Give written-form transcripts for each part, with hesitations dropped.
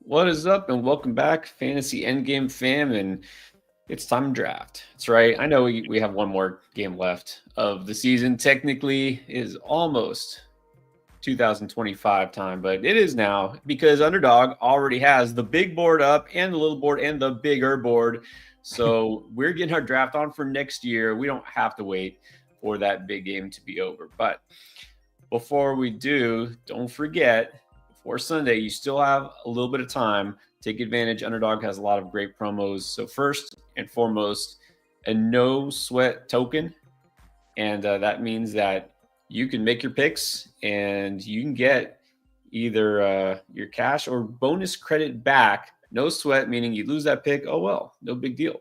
What is up, and welcome back, Fantasy Endgame fam, and it's time to draft. That's right. I know we have one more game left of the season. Technically, it is almost 2025 time, but it is now because Underdog already has the big board up and the little board and the bigger board. So we're getting our draft on for next year. We don't have to wait for that big game to be over. But before we do, don't forget, before Sunday, you still have a little bit of time. Take advantage. Underdog has a lot of great promos. So, first and foremost, a no sweat token. And that means that you can make your picks and you can get either your cash or bonus credit back. No sweat, meaning you lose that pick. Oh, well, no big deal.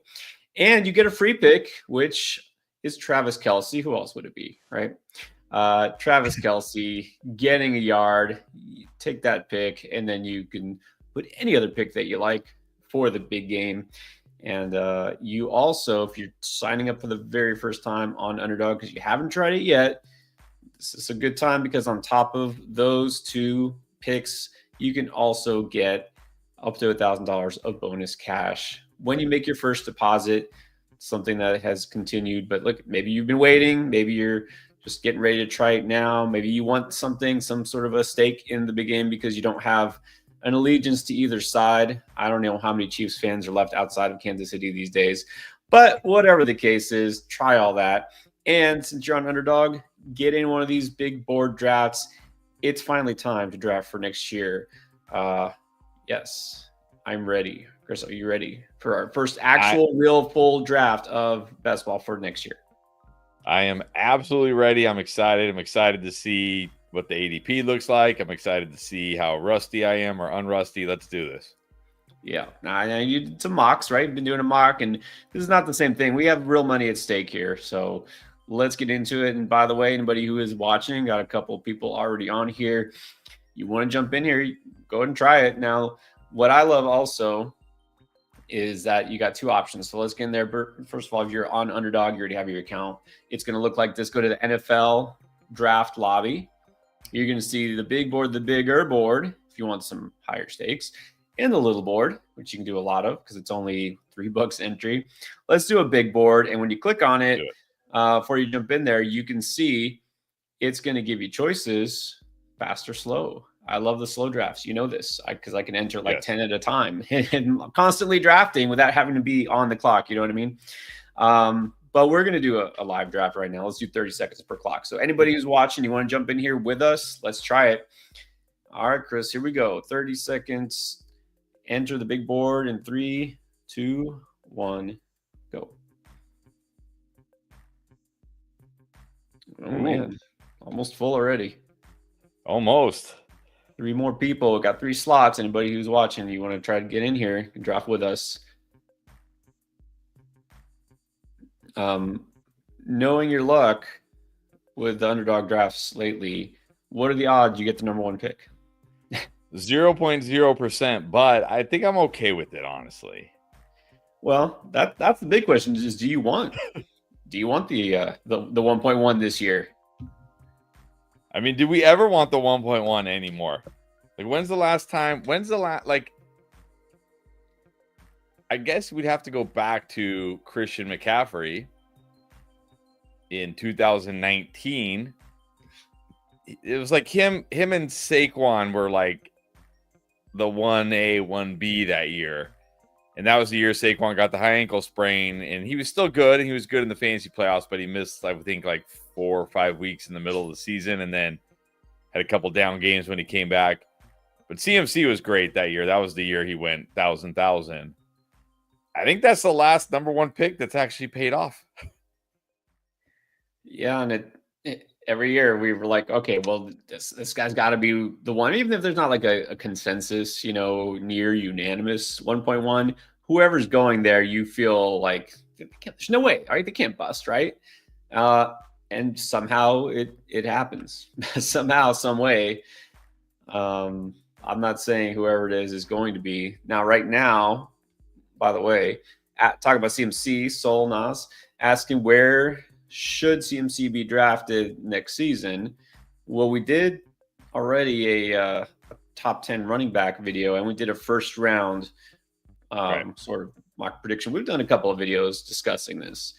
And you get a free pick, which is Travis Kelce. Who else would it be, right? Travis Kelce getting a yard, take that pick, and then you can put any other pick that you like for the big game. And you also, if you're signing up for the very first time on Underdog because you haven't tried it yet, this is a good time because on top of those two picks, you can also get up to $1,000 of bonus cash when you make your first deposit. Something that has continued, but look, maybe you've been waiting, maybe you're just getting ready to try it now. Maybe you want some sort of a stake in the big game because you don't have an allegiance to either side. I don't know how many Chiefs fans are left outside of Kansas City these days, but whatever the case is, try all that. And since you're on Underdog, get in one of these big board drafts. It's finally time to draft for next year. Yes, I'm ready. Chris, are you ready for our first actual, real, full draft of best ball for next year? I am absolutely ready. I'm excited. I'm excited to see what the ADP looks like. I'm excited to see how rusty I am or unrusty. Let's do this. Yeah. Now you did some mocks, right? You've been doing a mock, and this is not the same thing. We have real money at stake here. So let's get into it. And by the way, anybody who is watching, got a couple of people already on here. You want to jump in here, go ahead and try it. Now, what I love also is that you got two options. So let's get in there. First of all, if you're on Underdog, you already have your account. It's going to look like this. Go to the NFL draft lobby. You're going to see the big board, the bigger board, if you want some higher stakes, and the little board, which you can do a lot of because it's only $3 entry. Let's do a big board. And when you click on it, before you jump in there, you can see it's going to give you choices, fast or slow. I love the slow drafts. You know this because I can enter like 10 at a time and constantly drafting without having to be on the clock. You know what I mean? But we're going to do a live draft right now. Let's do 30 seconds per clock. So anybody who's watching, you want to jump in here with us? Let's try it. All right, Chris, here we go. 30 seconds. Enter the big board in 3, 2, 1, go. Oh, man. Almost full already. Almost. 3 more people. Got 3 slots. Anybody who's watching, you want to try to get in here, you can draft with us. Knowing your luck with the Underdog drafts lately, what are the odds you get the number 1 pick? 0.0%, but I think I'm okay with it, honestly. Well, that's the big question: is do you want the 1.1 this year? I mean, do we ever want the 1.1 anymore? Like, when's the last time? Like, I guess we'd have to go back to Christian McCaffrey in 2019. It was like him and Saquon were like the 1A, 1B that year. And that was the year Saquon got the high ankle sprain, and he was still good, and he was good in the fantasy playoffs, but he missed, I think, like 4 or 5 weeks in the middle of the season, and then had a couple down games when he came back. But CMC was great that year. That was the year he went 1,000. I think that's the last number 1 pick that's actually paid off. Yeah, and every year we were like, okay, well, this guy's got to be the one, even if there's not like a consensus, near unanimous 1.1. Whoever's going there, you feel like there's no way, right? They can't bust, right? And somehow it happens, somehow, some way. I'm not saying whoever it is going to be. Now, right now, by the way, talking about CMC, Sol Nas asking where should CMC be drafted next season. Well, we did already a top 10 running back video, and we did a first round Right. sort of mock prediction. We've done a couple of videos discussing this.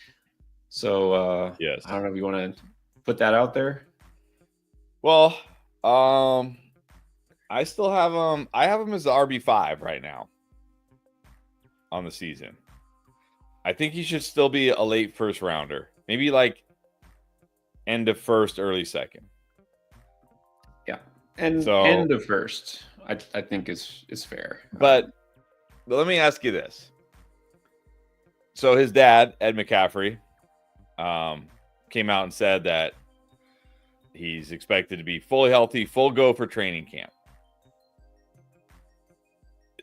So Yes. I don't know if you want to put that out there. Well, I still have him. I have him as the RB5 right now on the season. I think he should still be a late first rounder, maybe like end of first, early second. Yeah, and So- end of first, I think is fair. But let me ask you this. So his dad, Ed McCaffrey, came out and said that he's expected to be fully healthy, full go for training camp.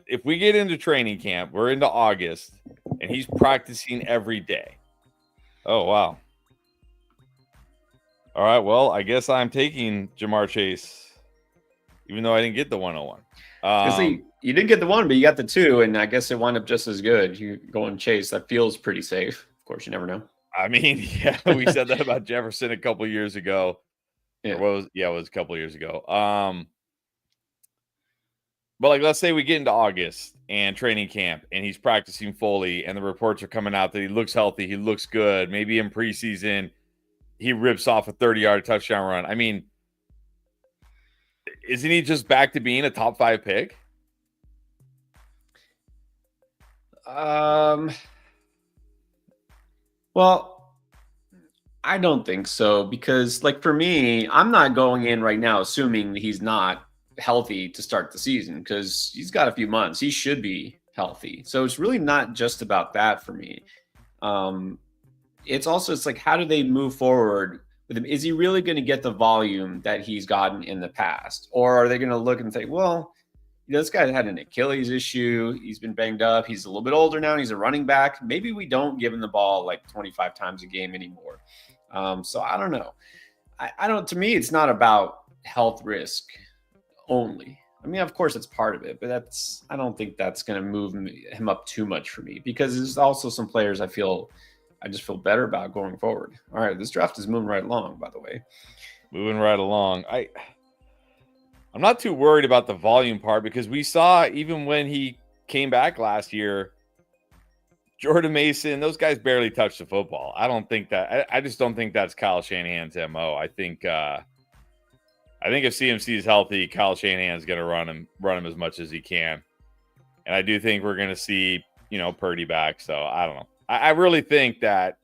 If we get into training camp, we're into August, and he's practicing every day. Oh, wow. All right, well, I guess I'm taking Jamar Chase, even though I didn't get the 101. See, you didn't get the 1, but you got the 2, and I guess it wound up just as good. You go and Chase. That feels pretty safe. Of course, you never know. I mean, yeah, we said that about Jefferson a couple years ago. Yeah. It was a couple years ago. But like, let's say we get into August and training camp, and he's practicing fully, and the reports are coming out that he looks healthy, he looks good. Maybe in preseason, he rips off a 30-yard touchdown run. I mean, isn't he just back to being a top 5 pick? Well, I don't think so, because like for me, I'm not going in right now assuming he's not healthy to start the season, because he's got a few months. He should be healthy. So it's really not just about that for me. It's like, how do they move forward with him? Is he really going to get the volume that he's gotten in the past? Or are they going to look and say, well, this guy had an Achilles issue. He's been banged up. He's a little bit older now. And he's a running back. Maybe we don't give him the ball like 25 times a game anymore. So I don't know. I don't. To me, it's not about health risk only. I mean, of course, it's part of it, but I don't think that's going to move him up too much for me, because there's also some players I just feel better about going forward. All right, this draft is moving right along, by the way. Moving right along. I'm not too worried about the volume part, because we saw even when he came back last year, Jordan Mason, those guys barely touched the football. I just don't think that's Kyle Shanahan's MO. I think if CMC is healthy, Kyle Shanahan's going to run him as much as he can. And I do think we're going to see, Purdy back. So I don't know. I really think that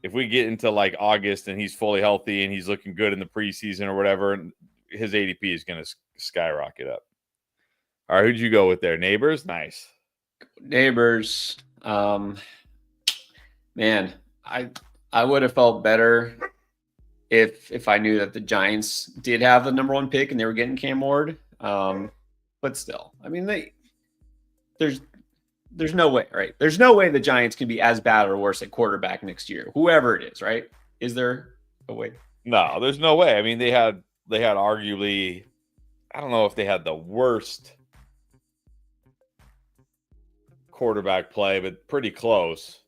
if we get into like August and he's fully healthy and he's looking good in the preseason or whatever, his ADP is going to skyrocket up. All right, who'd you go with there? Neighbors? Nice. Neighbors. Man, I would have felt better if I knew that the Giants did have the number 1 pick and they were getting Cam Ward. But still, I mean, there's no way, right? There's no way the Giants can be as bad or worse at quarterback next year, whoever it is, right? Is there a way? No, there's no way. I mean, they had arguably, I don't know if they had the worst quarterback play, but pretty close.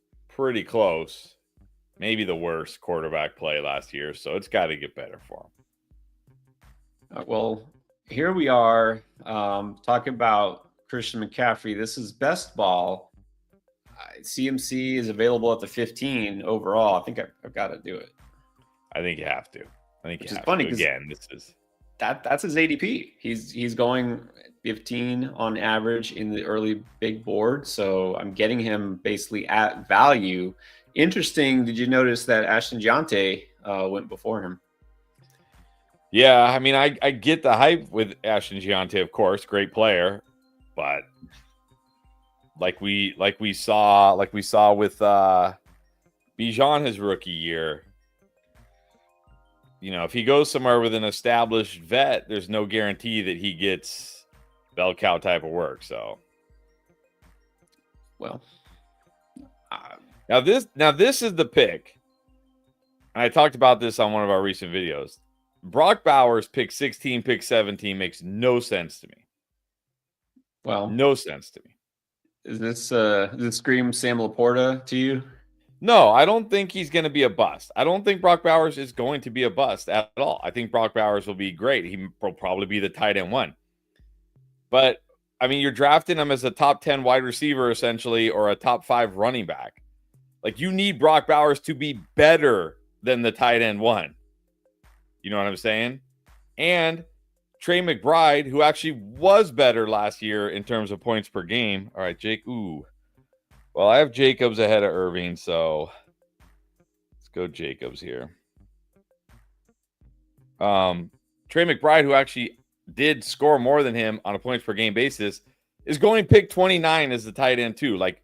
Maybe the worst quarterback play last year. So it's got to get better for him. Well, here we are talking about Christian McCaffrey. This is best ball. CMC is available at the 15 overall. I think I've got to do it. I think you have to. Which is funny because again, this is that's his ADP. He's going 15 on average in the early big board. So I'm getting him basically at value. Interesting. Did you notice that Ashton Giante went before him? Yeah, I mean, I get the hype with Ashton Giante, of course, great player, but like we saw with Bijan his rookie year, if he goes somewhere with an established vet, there's no guarantee that he gets bell cow type of work. So, well, now this is the pick, and I talked about this on one of our recent videos. Brock Bowers pick 16, pick 17 makes no sense to me. Well, no sense to me. Does this scream Sam Laporta to you? No, I don't think he's going to be a bust. I don't think Brock Bowers is going to be a bust at all. I think Brock Bowers will be great. He will probably be the tight end 1. But I mean, you're drafting him as a top 10 wide receiver essentially, or a top 5 running back. Like, you need Brock Bowers to be better than the tight end 1. You know what I'm saying? And Trey McBride, who actually was better last year in terms of points per game. All right, Jake. Ooh. Well, I have Jacobs ahead of Irving, so let's go Jacobs here. Trey McBride, who actually did score more than him on a points per game basis, is going pick 29 as the tight end too. Like,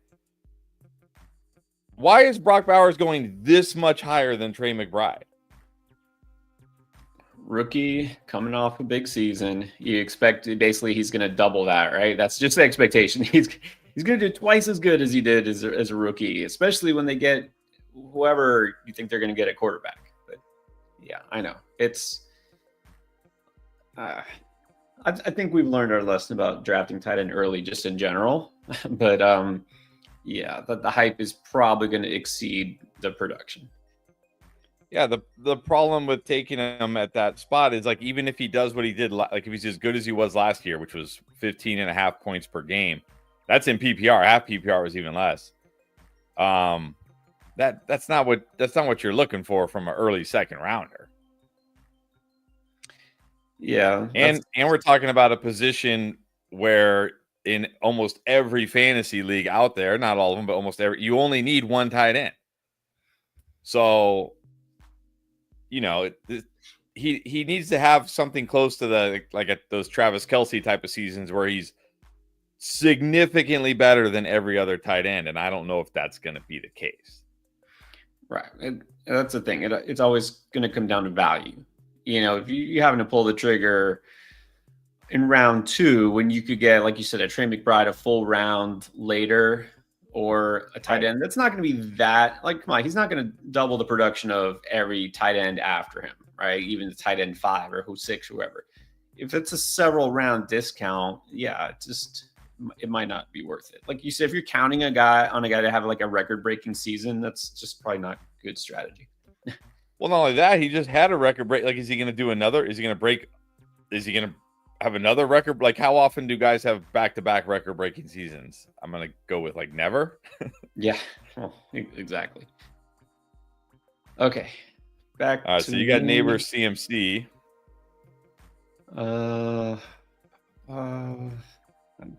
why is Brock Bowers going this much higher than Trey McBride? Rookie coming off a big season. You expect basically he's going to double that, right? That's just the expectation. He's going to do twice as good as he did as a rookie, especially when they get whoever you think they're going to get at quarterback. But yeah, I know it's. I think we've learned our lesson about drafting tight end early, just in general. But yeah, the hype is probably going to exceed the production. Yeah, the problem with taking him at that spot is, like, even if he does what he did, like if he's as good as he was last year, which was 15.5 points per game, that's in PPR. Half PPR was even less. That's not what you're looking for from an early second rounder. Yeah, and we're talking about a position where in almost every fantasy league out there, not all of them, but almost every, you only need one tight end. So, you know, he needs to have something close to those Travis Kelce type of seasons where he's significantly better than every other tight end, and I don't know if that's going to be the case. Right, that's the thing. It's always going to come down to value. You know, if you happen to pull the trigger in round 2, when you could get, like you said, a Trey McBride a full round later, or a tight end, that's not going to be that, like, come on, he's not going to double the production of every tight end after him, right? Even the tight end 5 or 6, whoever. If it's a several round discount, yeah, it might not be worth it. Like you said, if you're counting a guy to have like a record breaking season, that's just probably not good strategy. Well, not only that, he just had a record break. Like, is he going to do another? Is he going to have another record? Like, how often do guys have back-to-back record-breaking seasons? I'm going to go with, like, never. Yeah, well, exactly. Okay, back. So you got Neighbors CMC. I'm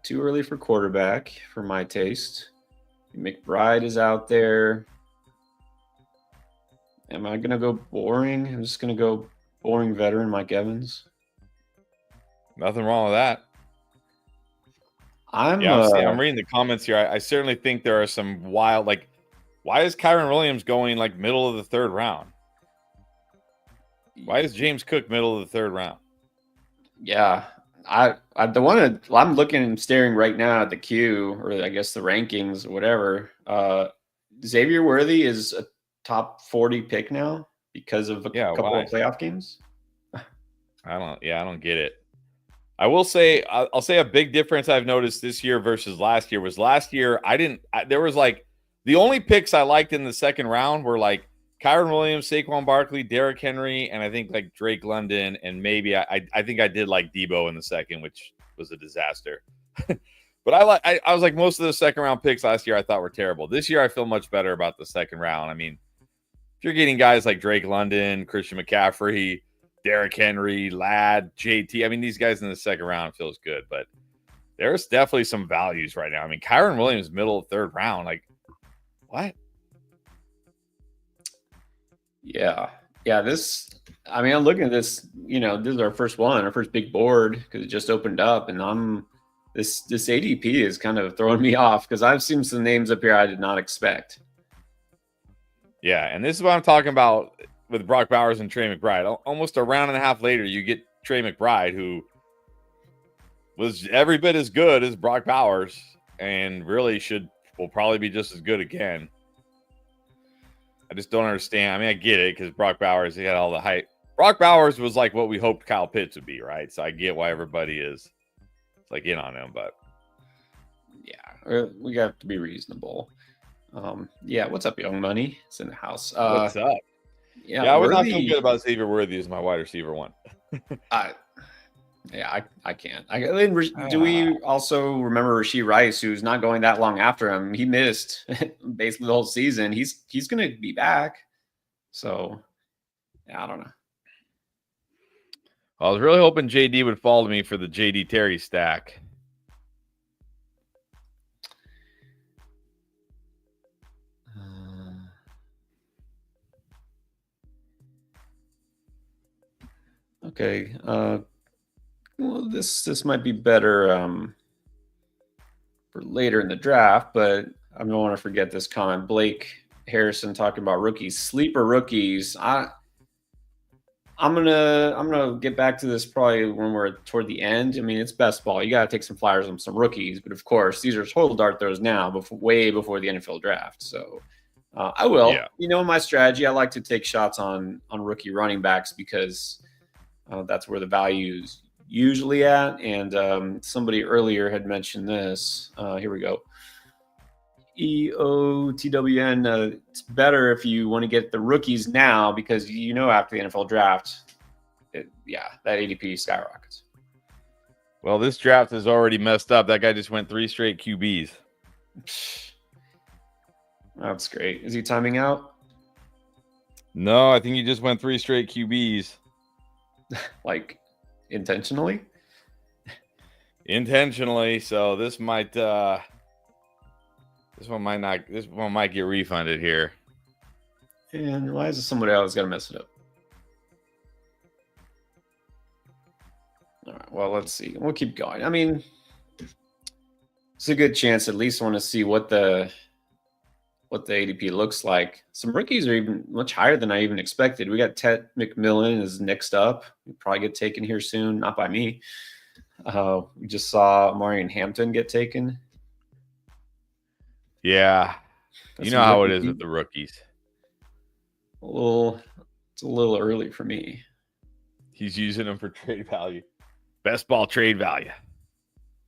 too early for quarterback for my taste. McBride is out there. Am I going to go boring? I'm just going to go boring veteran Mike Evans. Nothing wrong with that. I'm reading the comments here. I certainly think there are some wild, like, why is Kyren Williams going like middle of the 3rd round? Why is James Cook middle of the 3rd round? Yeah, I'm looking and staring right now at the queue, or I guess the rankings or whatever. Xavier Worthy is a top 40 pick now because of a couple of playoff games. I don't get it. I will say, I'll say a big difference I've noticed this year versus last year was there was like the only picks I liked in the 2nd round were like Kyren Williams, Saquon Barkley, Derrick Henry, and I think like Drake London, and maybe I think I did like Debo in the 2nd, which was a disaster. But I was like, most of the 2nd round picks last year I thought were terrible. This year I feel much better about the 2nd round. I mean, if you're getting guys like Drake London, Christian McCaffrey, Derrick Henry, Ladd, JT, I mean, these guys in the 2nd round feels good, but there's definitely some values right now. I mean, Kyren Williams, middle of 3rd round, like, what? Yeah. I'm looking at this, this is our first big board because it just opened up, and this ADP is kind of throwing me off because I've seen some names up here I did not expect. Yeah, and this is what I'm talking about with Brock Bowers and Trey McBride. Almost a round and a half later, you get Trey McBride, who was every bit as good as Brock Bowers and really will probably be just as good again. I just don't understand. I mean, I get it because Brock Bowers, he had all the hype. Brock Bowers was like what we hoped Kyle Pitts would be, right? So I get why everybody is like in on him, but yeah, we got to be reasonable. What's up, Young Money? It's in the house. What's up? Yeah, I was not feeling good about Xavier Worthy as my wide receiver 1. Yeah, I can't. Do we also remember Rasheed Rice, who's not going that long after him? He missed basically the whole season. He's going to be back. So, yeah, I don't know. I was really hoping JD would follow me for the JD Terry stack. Okay. Well, this might be better for later in the draft, but I don't want to forget this comment. Blake Harrison talking about rookies, sleeper rookies. I'm gonna get back to this probably when we're toward the end. I mean, it's best ball. You got to take some flyers on some rookies, but of course, these are total dart throws now, way before the NFL draft. So I will. Yeah. You know, my strategy, I like to take shots on rookie running backs because that's where the value's usually at. And somebody earlier had mentioned this. Here we go. EOTWN, it's better if you want to get the rookies now because you know after the NFL draft, that ADP skyrockets. Well, this draft is already messed up. That guy just went 3 straight QBs. That's great. Is he timing out? No, I think he just went 3 straight QBs. Like intentionally? Intentionally. So this might this one might get refunded here. And why is it somebody else got to mess it up? All right, well, let's see. We'll keep going. I mean, it's a good chance. At least want to see what the ADP looks like. Some rookies are even much higher than I even expected. We got Ted McMillan is next up. He'll probably get taken here soon. Not by me. We just saw Marion Hampton get taken. Yeah. You know how it is with the rookies. It's a little early for me. He's using them for trade value. Best ball trade value.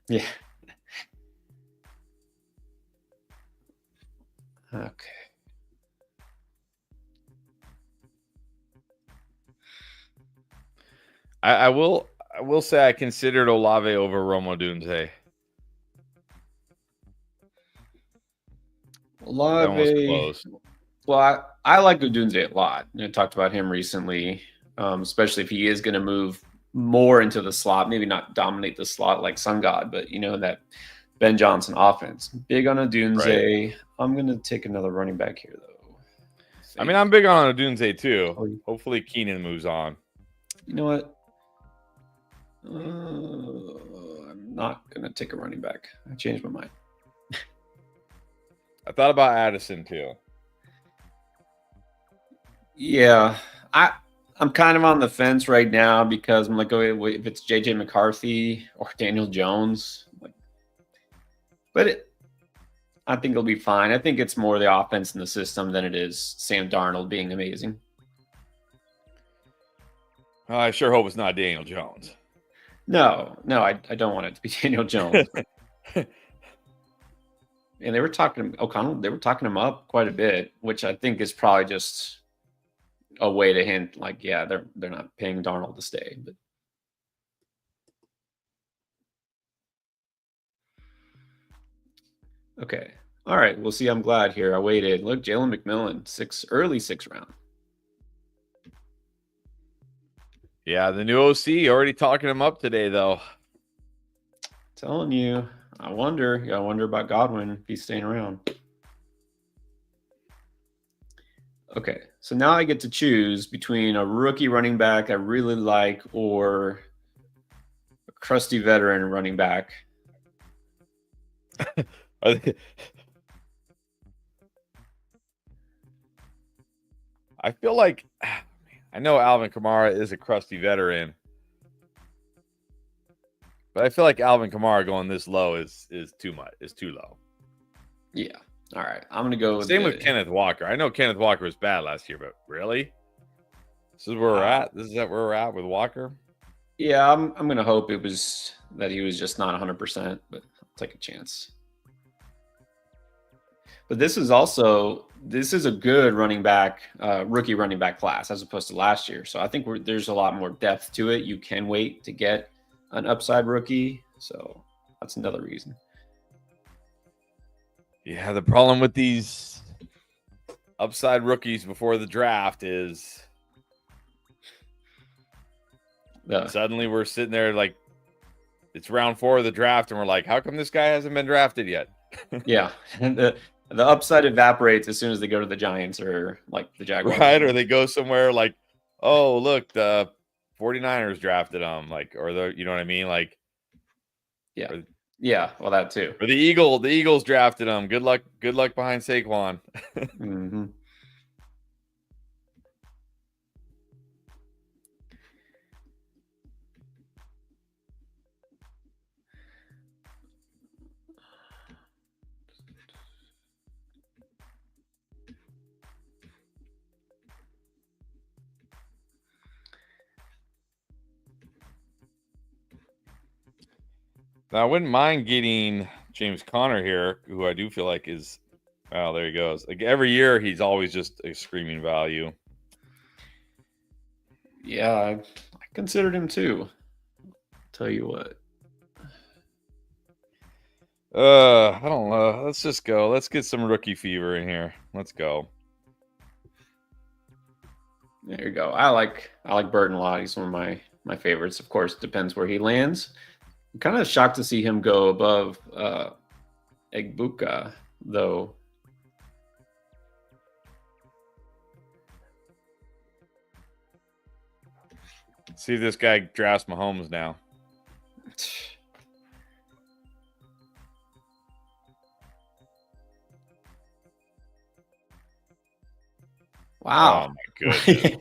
Yeah. Okay. I will say I considered Olave over Romo Dunze. Olave. Well, I like Odunze a lot. I talked about him recently, especially if he is going to move more into the slot, maybe not dominate the slot like Sun God, but you know, that Ben Johnson offense. Big on Odunze. Right. I'm going to take another running back here, though. I mean, I'm big on Odunze too. Hopefully Keenan moves on. You know what? I'm not going to take a running back. I changed my mind. I thought about Addison too. Yeah, I'm kind of on the fence right now because I'm like, oh, if it's JJ McCarthy or Daniel Jones, I think it'll be fine. I think it's more the offense in the system than it is Sam Darnold being amazing. I sure hope it's not Daniel Jones. No, I don't want it to be Daniel Jones. And they were talking O'Connell. They were talking him up quite a bit, which I think is probably just a way to hint, like, yeah, they're not paying Darnold to stay. But okay, all right. We'll see. I'm glad here. I waited. Look, Jalen McMillan, early 6th round. Yeah, the new OC already talking him up today, though. Telling you. I wonder about Godwin if he's staying around. Okay, so now I get to choose between a rookie running back I really like or a crusty veteran running back. I feel like I know Alvin Kamara is a crusty veteran. But I feel like Alvin Kamara going this low is too much. Is too low. Yeah. All right. I'm gonna go. Same with Kenneth Walker. I know Kenneth Walker was bad last year, but really, this is where we're at. This is where we're at with Walker. Yeah, I'm gonna hope it was that he was just not 100%, but I'll take a chance. But this is a good running back, rookie running back class as opposed to last year. So I think there's a lot more depth to it. You can wait to get an upside rookie, so that's another reason. Yeah, the problem with these upside rookies before the draft is suddenly we're sitting there like it's round 4 of the draft, and we're like, how come this guy hasn't been drafted yet? Yeah, and the upside evaporates as soon as they go to the Giants or like the Jaguars. Right, or they go somewhere like, oh, look, the 49ers drafted him, like, or the, you know what I mean? Like, yeah, well, that too. Or the Eagles drafted him. Good luck behind Saquon. Mm-hmm. Now, I wouldn't mind getting James Conner here, who I do feel like is, oh, there he goes. Like every year, he's always just a screaming value. Yeah, I considered him too. Tell you what. I don't know. Let's just go. Let's get some rookie fever in here. Let's go. There you go. I like Burton a lot. He's one of my favorites. Of course, depends where he lands. I'm kind of shocked to see him go above Egbuka, though. See if this guy drafts Mahomes now. Wow. Oh my goodness.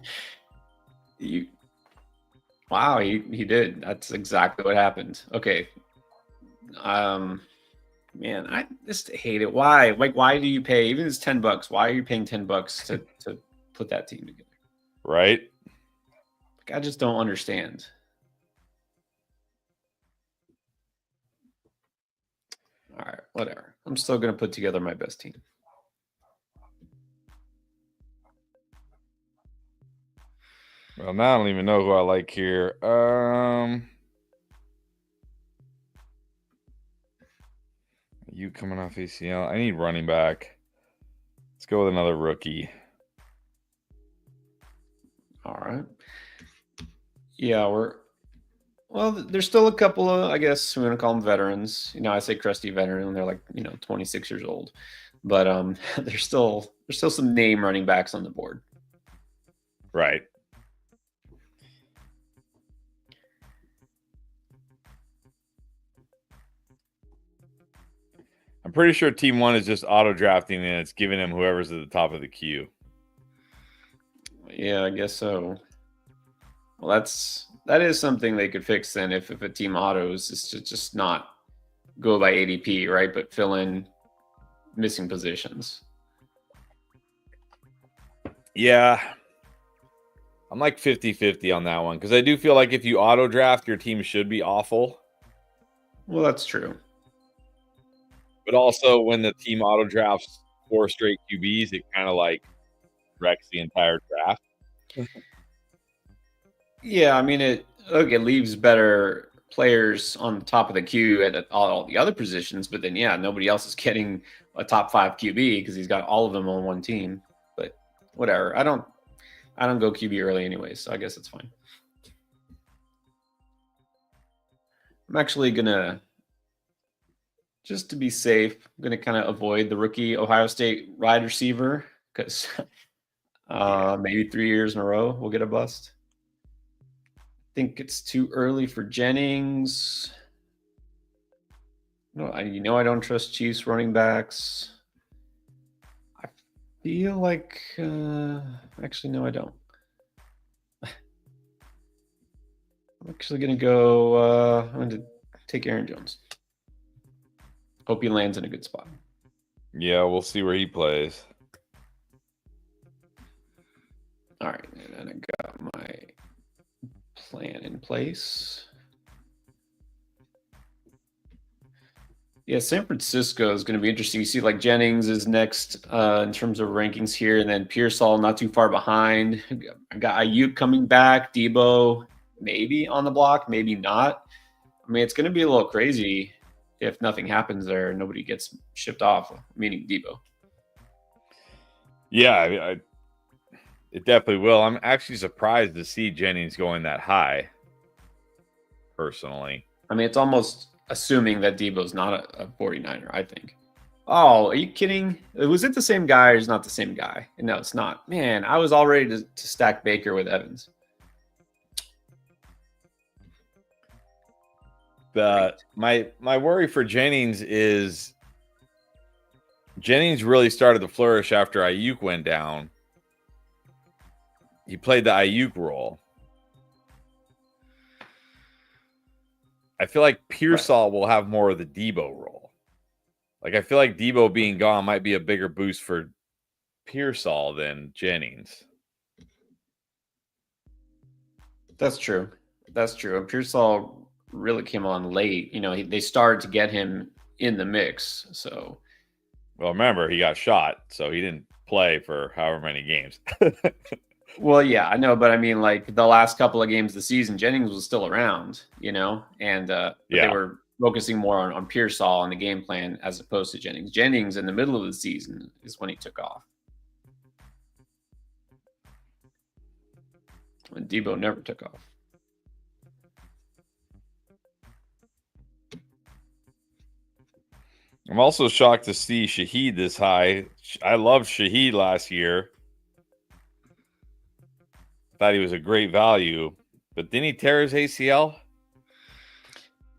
Wow, he did. That's exactly what happened. Okay. Man, I just hate it. Why? Like, why do you pay, even if it's $10, why are you paying $10 to put that team together? Right? Like, I just don't understand. All right, whatever. I'm still gonna put together my best team. Well, now I don't even know who I like here. You coming off ACL? I need running back. Let's go with another rookie. All right. Yeah, there's still a couple of, I guess we're gonna call them veterans. You know, I say crusty veteran, and they're like, 26 years old. But there's still some name running backs on the board. Right. I'm pretty sure team 1 is just auto drafting and it's giving him whoever's at the top of the queue. Yeah, I guess so. Well, that is something they could fix then if a team autos is to just not go by ADP, right? But fill in missing positions. Yeah. I'm like 50-50 on that one because I do feel like if you auto draft, your team should be awful. Well, that's true. But also, when the team auto drafts 4 straight QBs, it kind of like wrecks the entire draft. Yeah, I mean, it leaves better players on the top of the queue at all the other positions, but then nobody else is getting a top 5 QB because he's got all of them on one team. But whatever, I don't go QB early anyway, so I guess it's fine. I'm actually gonna, just to be safe, I'm going to kind of avoid the rookie Ohio State wide receiver because maybe 3 years in a row we'll get a bust. I think it's too early for Jennings. No, I don't trust Chiefs running backs. I feel like actually no, I don't. I'm actually going to go. I'm going to take Aaron Jones. Hope he lands in a good spot. Yeah, we'll see where he plays. All right, and then I got my plan in place. Yeah, San Francisco is going to be interesting. You see, like Jennings is next in terms of rankings here, and then Pearsall not too far behind. I got Ayuk coming back, Debo maybe on the block, maybe not. I mean, it's going to be a little crazy if nothing happens there and nobody gets shipped off, meaning Debo. Yeah, it definitely will. I'm actually surprised to see Jennings going that high, personally. I mean, it's almost assuming that Debo's not a 49er, I think. Oh, are you kidding? Was it the same guy or is not the same guy? No, it's not. Man, I was all ready to stack Baker with Evans. My worry for Jennings is Jennings really started to flourish after Ayuk went down. He played the Ayuk role. I feel like Pearsall will have more of the Debo role. Like, I feel like Debo being gone might be a bigger boost for Pearsall than Jennings. That's true. That's true. And Pearsall really came on late. You know, they started to get him in the mix. So, well, remember, he got shot, so he didn't play for however many games. Well, yeah, I know, but I mean, like the last couple of games of the season, Jennings was still around, you know, and they were focusing more on Pearsall and the game plan as opposed to Jennings. Jennings in the middle of the season is when he took off. When Debo never took off. I'm also shocked to see Shaheed this high. I loved Shaheed last year. Thought he was a great value, but didn't he tear his ACL?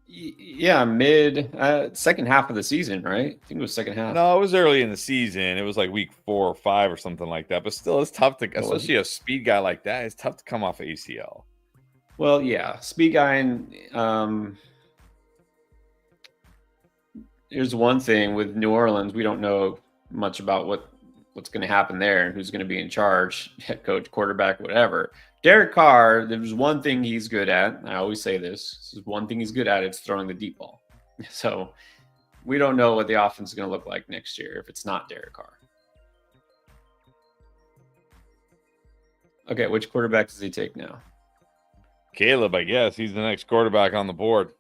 Yeah, second half of the season, right? I think it was second half. No, it was early in the season. It was like week 4 or 5 or something like that. But still, it's tough to, especially a speed guy like that, it's tough to come off ACL. Well, yeah, speed guy, and here's one thing with New Orleans, we don't know much about what's going to happen there and who's going to be in charge, head coach, quarterback, whatever. Derek Carr, there's one thing he's good at. I always say this is one thing he's good at. It's throwing the deep ball. So we don't know what the offense is going to look like next year if it's not Derek Carr. Okay, which quarterback does he take now? Caleb, I guess. He's the next quarterback on the board.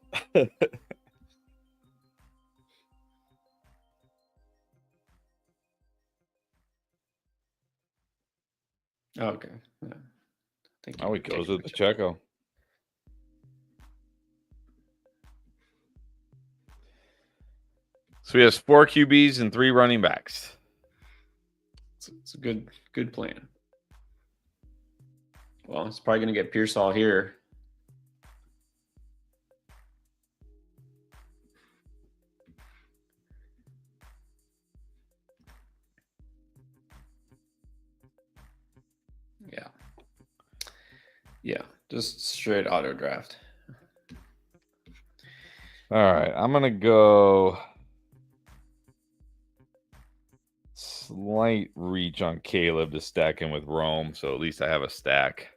Okay. Yeah. Oh, he goes with Pacheco. So he has 4 QBs and 3 running backs. It's a good plan. Well, it's probably going to get Pearsall here. Yeah, just straight auto draft. All right, I'm going to go slight reach on Caleb to stack him with Rome, so at least I have a stack.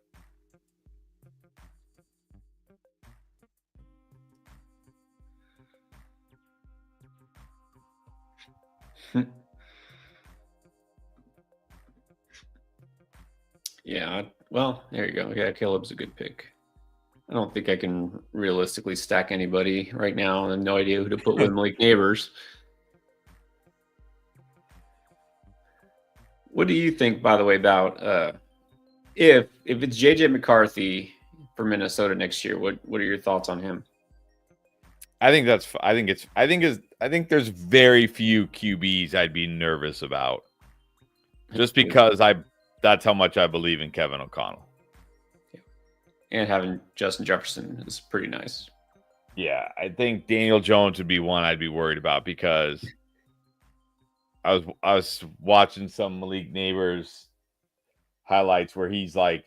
Yeah, well, there you go. Yeah, Caleb's a good pick. I don't think I can realistically stack anybody right now. I have no idea who to put with Malik Neighbors. What do you think, by the way, about if it's JJ McCarthy for Minnesota next year? What are your thoughts on him? I think there's very few QBs I'd be nervous about, just because that's how much I believe in Kevin O'Connell. And having Justin Jefferson is pretty nice. Yeah, I think Daniel Jones would be one I'd be worried about, because I was watching some Malik Neighbors highlights where he's like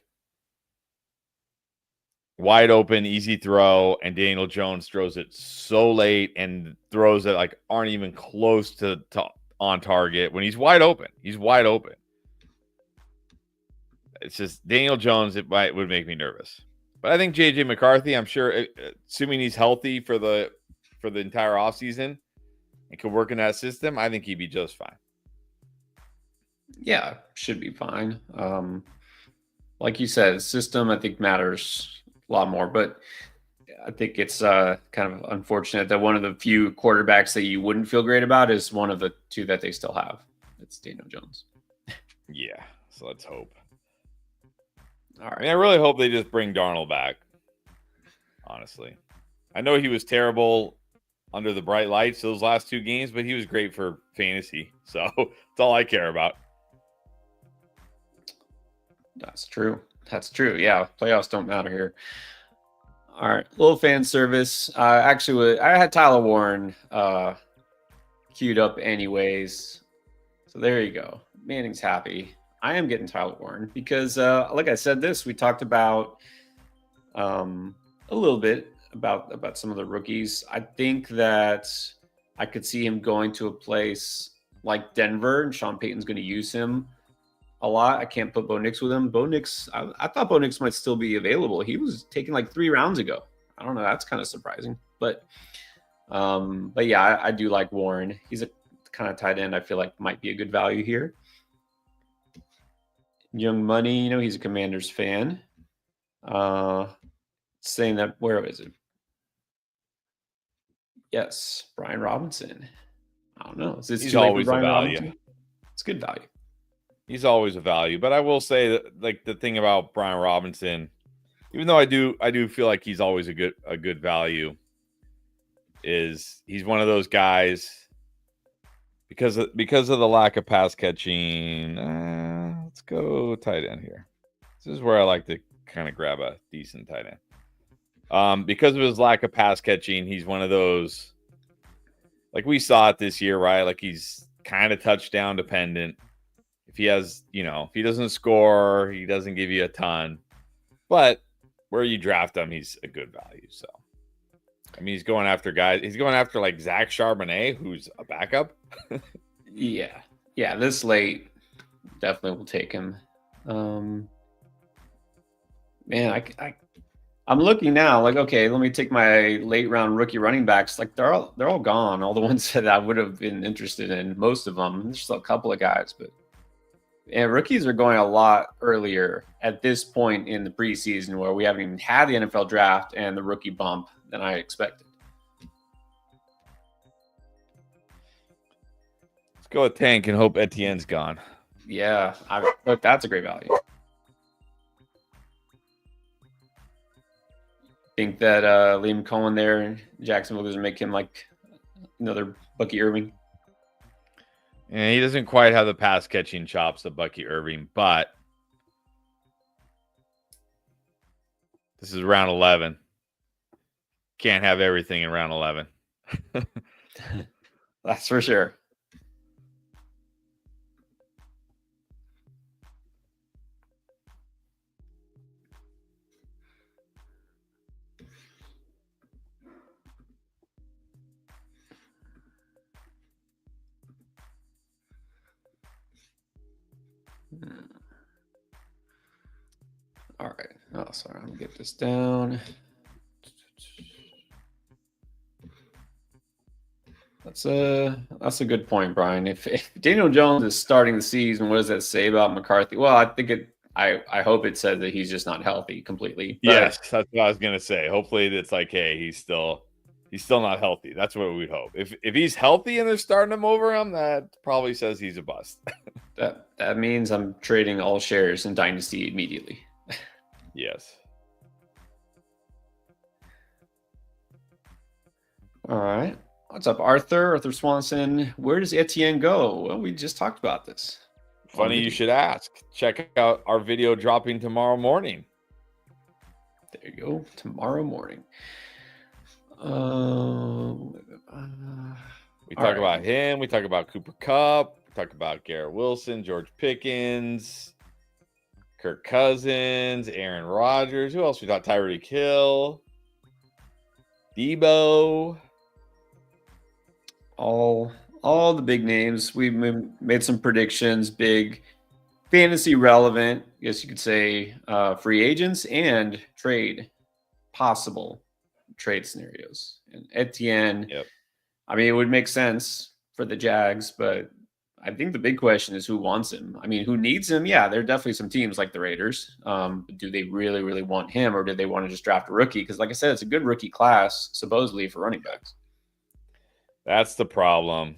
wide open, easy throw, and Daniel Jones throws it so late and throws that like aren't even close to on target when he's wide open. He's wide open. It's just Daniel Jones. Would make me nervous. But I think JJ McCarthy, I'm sure, assuming he's healthy for the entire offseason and can work in that system, I think he'd be just fine. Yeah, should be fine. Like you said, system I think matters a lot more. But I think it's kind of unfortunate that one of the few quarterbacks that you wouldn't feel great about is one of the two that they still have. It's Daniel Jones. Yeah, so let's hope. All right. I mean, I really hope they just bring Darnold back. Honestly, I know he was terrible under the bright lights those last 2 games, but he was great for fantasy. So that's all I care about. That's true. That's true. Yeah, playoffs don't matter here. All right, little fan service. Actually, I had Tyler Warren queued up anyways. So there you go. Manning's happy. I am getting Tyler Warren because, like I said, we talked about a little bit about some of the rookies. I think that I could see him going to a place like Denver, and Sean Payton's going to use him a lot. I can't put Bo Nix with him. Bo Nix, I thought Bo Nix might still be available. He was taken like 3 rounds ago. I don't know. That's kind of surprising, but yeah, I do like Warren. He's a kind of tight end. I feel like might be a good value here. Young Money, he's a Commanders fan. Saying that, where is it? Yes, Brian Robinson. I don't know. Is this He's too late always for Brian a value. Robinson? It's good value. He's always a value, but I will say that, like, the thing about Brian Robinson, even though I do feel like he's always a good value, is he's one of those guys because of the lack of pass catching. Let's go tight end here. This is where I like to kind of grab a decent tight end. Because of his lack of pass catching, he's one of those, like we saw it this year, right? Like he's kind of touchdown dependent. If he has, if he doesn't score, he doesn't give you a ton. But where you draft him, he's a good value. So, I mean, he's going after guys. He's going after like Zach Charbonnet, who's a backup. Yeah. This late, definitely will take him. Man, I'm looking now. Like, okay, let me take my late round rookie running backs. Like, they're all gone. All the ones that I would have been interested in. Most of them. There's still a couple of guys, but. And rookies are going a lot earlier at this point in the preseason where we haven't even had the NFL draft and the rookie bump than I expected. Let's go with Tank and hope Etienne's gone. Yeah, look, that's a great value. Think that Liam Cohen there in Jacksonville is going to make him like another Bucky Irving. And he doesn't quite have the pass catching chops of Bucky Irving, but this is round 11. Can't have everything in round 11. That's for sure. All right. Oh, sorry. I'm gonna get this down. That's a good point, Brian. If Daniel Jones is starting the season, what does that say about McCarthy? Well, I think I hope it says that he's just not healthy completely. But yes, that's what I was gonna say. Hopefully, it's like, hey, he's still not healthy. That's what we'd hope. If he's healthy and they're starting him over him, that probably says he's a bust. that means I'm trading all shares in Dynasty immediately. Yes. All right. What's up, Arthur Swanson? Where does Etienne go? Well, we just talked about this. Funny you should ask. Check out our video dropping tomorrow morning. There you go. Tomorrow morning. We talk about him. We talk about Cooper Kupp. We talk about Garrett Wilson, George Pickens, Kirk Cousins, Aaron Rodgers. Who else we thought? Tyreek Hill, Debo. All the big names. We made some predictions, big fantasy relevant, I guess you could say, free agents and possible trade scenarios. And Etienne, Yep. I mean, it would make sense for the Jags, but I think the big question is who wants him. I mean, who needs him? Yeah, there are definitely some teams like the Raiders. Do they really, really want him, or do they want to just draft a rookie? Because, like I said, it's a good rookie class, supposedly, for running backs. That's the problem.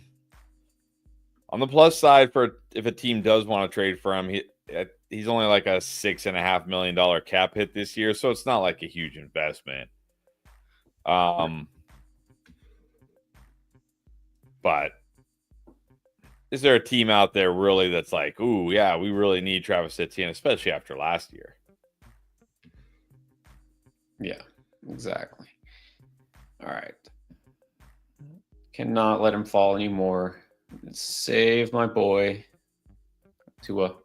On the plus side, for if a team does want to trade for him, he's only like a $6.5 million cap hit this year, so it's not like a huge investment. But is there a team out there really that's like, ooh, yeah, we really need Travis Etienne, especially after last year? Yeah, exactly. All right. Cannot let him fall anymore. Save my boy, Tua.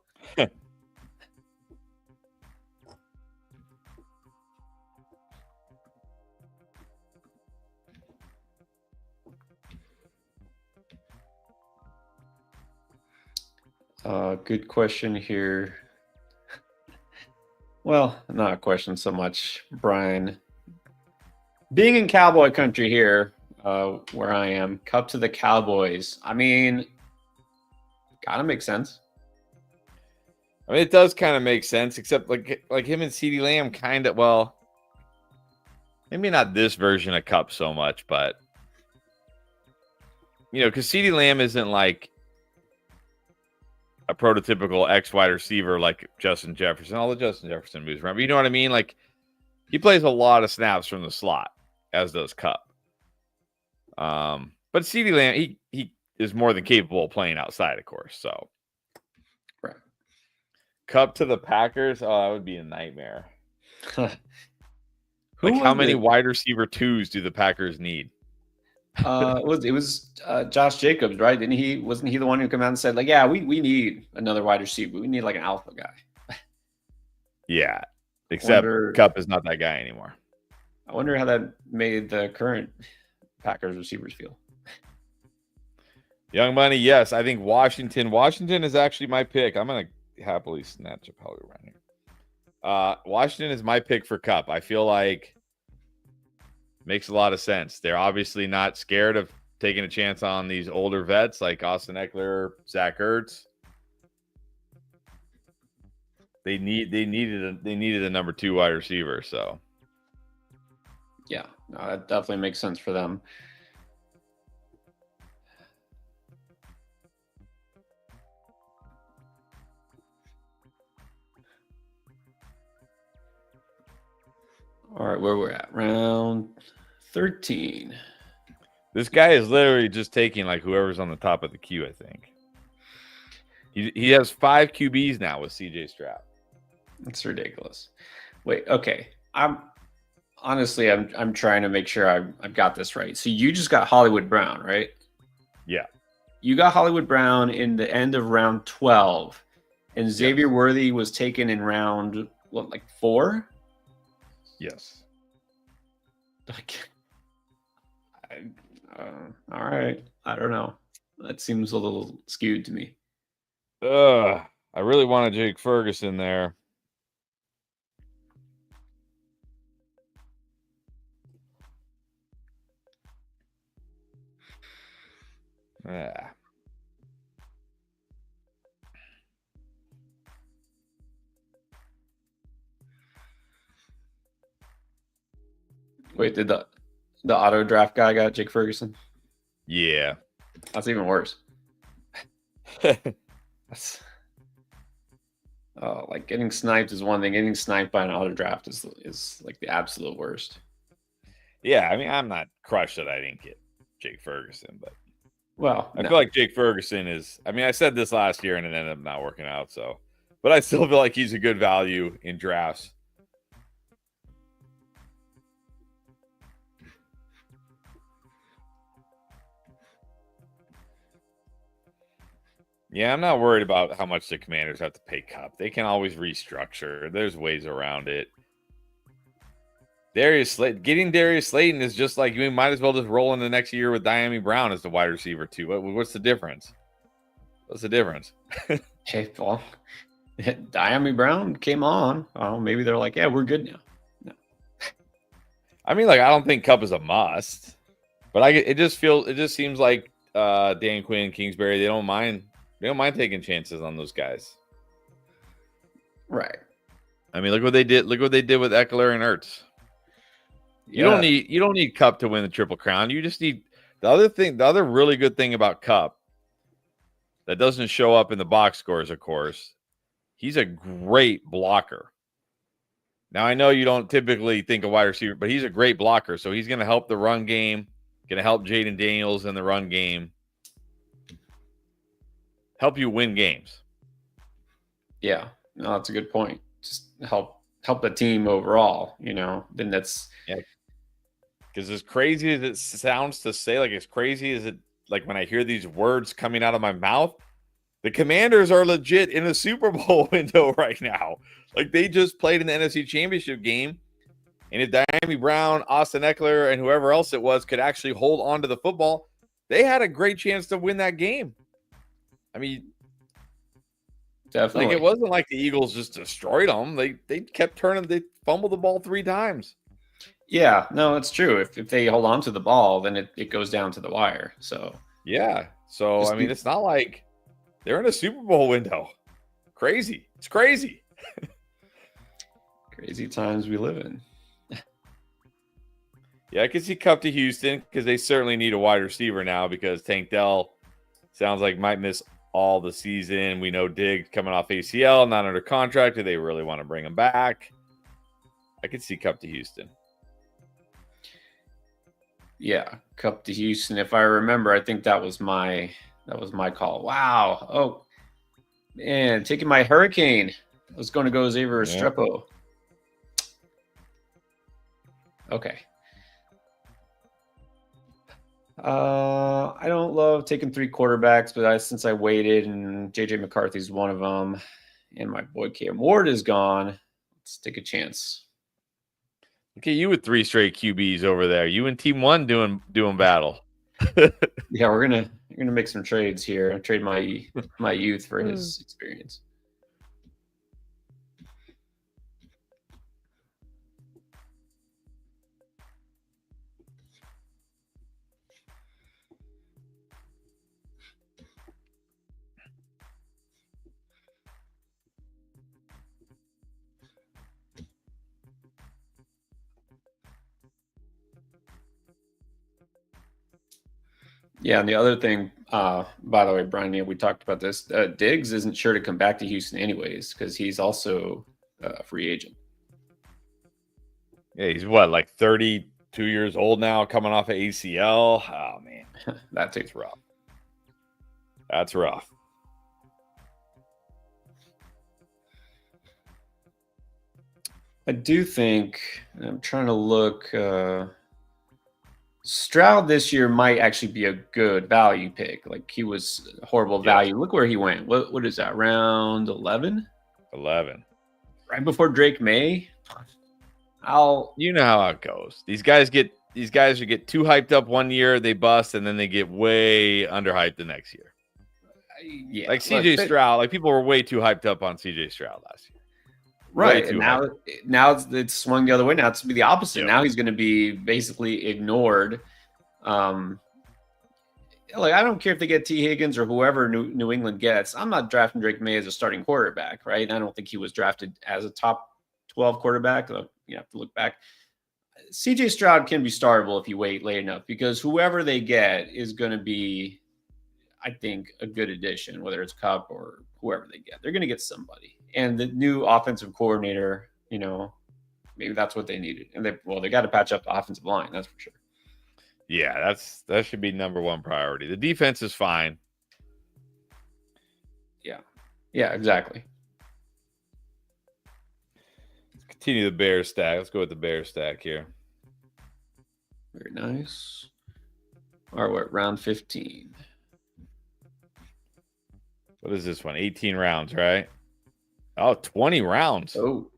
Good question here. Well, not a question so much, Brian. Being in Cowboy country here, where I am, Cup to the Cowboys. I mean, gotta make sense. I mean, it does kind of make sense, except like him and CeeDee Lamb kind of, well, maybe not this version of Cup so much, but because CeeDee Lamb isn't like a prototypical X wide receiver like Justin Jefferson. All the Justin Jefferson moves around, but you know what I mean? Like, he plays a lot of snaps from the slot, as does Cup. But CeeDee Lamb, he is more than capable of playing outside, of course. So, right. Cup to the Packers. Oh, that would be a nightmare. Like, how many wide receiver twos do the Packers need? It was Josh Jacobs, right? Wasn't he the one who came out and said, like, yeah, we need another wide receiver. We need like an alpha guy. Yeah. Except Cup is not that guy anymore. I wonder how that made the current Packers receivers feel. Young Money, yes. I think Washington. Washington is actually my pick. I'm going to happily snatch a pellet around here. Washington is my pick for Cup. I feel like makes a lot of sense. They're obviously not scared of taking a chance on these older vets like Austin Eckler, Zach Ertz. They needed a number 2 wide receiver. So yeah, no, that definitely makes sense for them. All right, where we're at, round 13. This guy is literally just taking like whoever's on the top of the queue, I think. He has 5 QBs now with CJ Stroud. That's ridiculous. Wait, okay. I'm trying to make sure I've got this right. So you just got Hollywood Brown, right? Yeah. You got Hollywood Brown in the end of round 12, and Xavier Worthy was taken in round, what, like 4? Yes. All right. I don't know. That seems a little skewed to me. I really wanted Jake Ferguson there. Yeah. Wait, did the auto draft guy got Jake Ferguson? Yeah. That's even worse. That's like getting sniped is one thing. Getting sniped by an auto draft is like the absolute worst. Yeah, I mean, I'm not crushed that I didn't get Jake Ferguson, but I feel like Jake Ferguson is. I mean, I said this last year and it ended up not working out. So, but I still feel like he's a good value in drafts. Yeah, I'm not worried about how much the Commanders have to pay Cup. They can always restructure. There's ways around it. Getting Darius Slayton is just like you might as well just roll in the next year with Dyami Brown as the wide receiver too. What's the difference? What's the difference? Hey, well, Dyami Brown came on. Oh, maybe they're like, yeah, we're good now. No. I mean, like, I don't think Cup is a must, but it just seems like Dan Quinn and Kingsbury, they don't mind They don't mind taking chances on those guys. Right. I mean, look what they did. Look what they did with Eckler and Ertz. You don't need Cup to win the Triple Crown. You just need the other thing. The other really good thing about Cup that doesn't show up in the box scores, of course, he's a great blocker. Now, I know you don't typically think of wide receiver, but he's a great blocker. So he's going to help the run game, going to help Jaden Daniels in the run game, help you win games. Yeah, no, that's a good point. Just help the team overall, then that's. Yeah. Because as crazy as it sounds to say, like as crazy as it, like when I hear these words coming out of my mouth, the Commanders are legit in a Super Bowl window right now. Like they just played in the NFC Championship game. And if Diami Brown, Austin Eckler, and whoever else it was could actually hold on to the football, they had a great chance to win that game. I mean, definitely. Like it wasn't like the Eagles just destroyed them. They kept turning. They fumbled the ball 3 times. Yeah, no, it's true. If they hold on to the ball, then it goes down to the wire. So yeah. So I mean, it's not like they're in a Super Bowl window. Crazy. It's crazy. Crazy times we live in. Yeah, I could see Cup to Houston because they certainly need a wide receiver now because Tank Dell sounds like might miss all the season. We know Diggs coming off ACL, not under contract. Do they really want to bring him back? I could see Cup to Houston. Yeah, Cup to Houston. If I remember, I think that was my call. Wow. Oh man, taking my Hurricane. I was going to go Xavier Restrepo. Okay. I don't love taking 3 quarterbacks, but since I waited and JJ McCarthy's one of them, and my boy Cam Ward is gone, let's take a chance. Look at you with 3 straight QBs over there. You and Team 1 doing battle. Yeah, we're gonna make some trades here. Trade my youth for his experience. Yeah, and the other thing, by the way, Brian, we talked about this. Diggs isn't sure to come back to Houston anyways because he's also a free agent. Yeah, he's what, like 32 years old now, coming off of ACL. Oh man, That's rough. That's rough. I do think I'm trying to look. Stroud this year might actually be a good value pick. Like he was horrible value. Look where he went. What is that? Round 11? 11. Right before Drake May. You know how it goes. These guys get too hyped up one year, they bust, and then they get way underhyped the next year. Yeah, like CJ Stroud. Like people were way too hyped up on CJ Stroud last year. Right. And now it's swung the other way. Now it's to be the opposite. Yep. Now he's going to be basically ignored. Like I don't care if they get T. Higgins or whoever New England gets. I'm not drafting Drake May as a starting quarterback, right? I don't think he was drafted as a top 12 quarterback. You have to look back. CJ Stroud can be startable if you wait late enough because whoever they get is going to be, I think, a good addition, whether it's Cup or whoever they get. They're going to get somebody. And the new offensive coordinator, maybe that's what they needed. And they got to patch up the offensive line, that's for sure. Yeah, that should be number one priority. The defense is fine. Yeah, exactly. Let's continue the Bears stack. Let's go with the Bears stack here. Very nice. All right, we're at round 15. What is this one? 18 rounds, right? Oh, 20 rounds. Oh,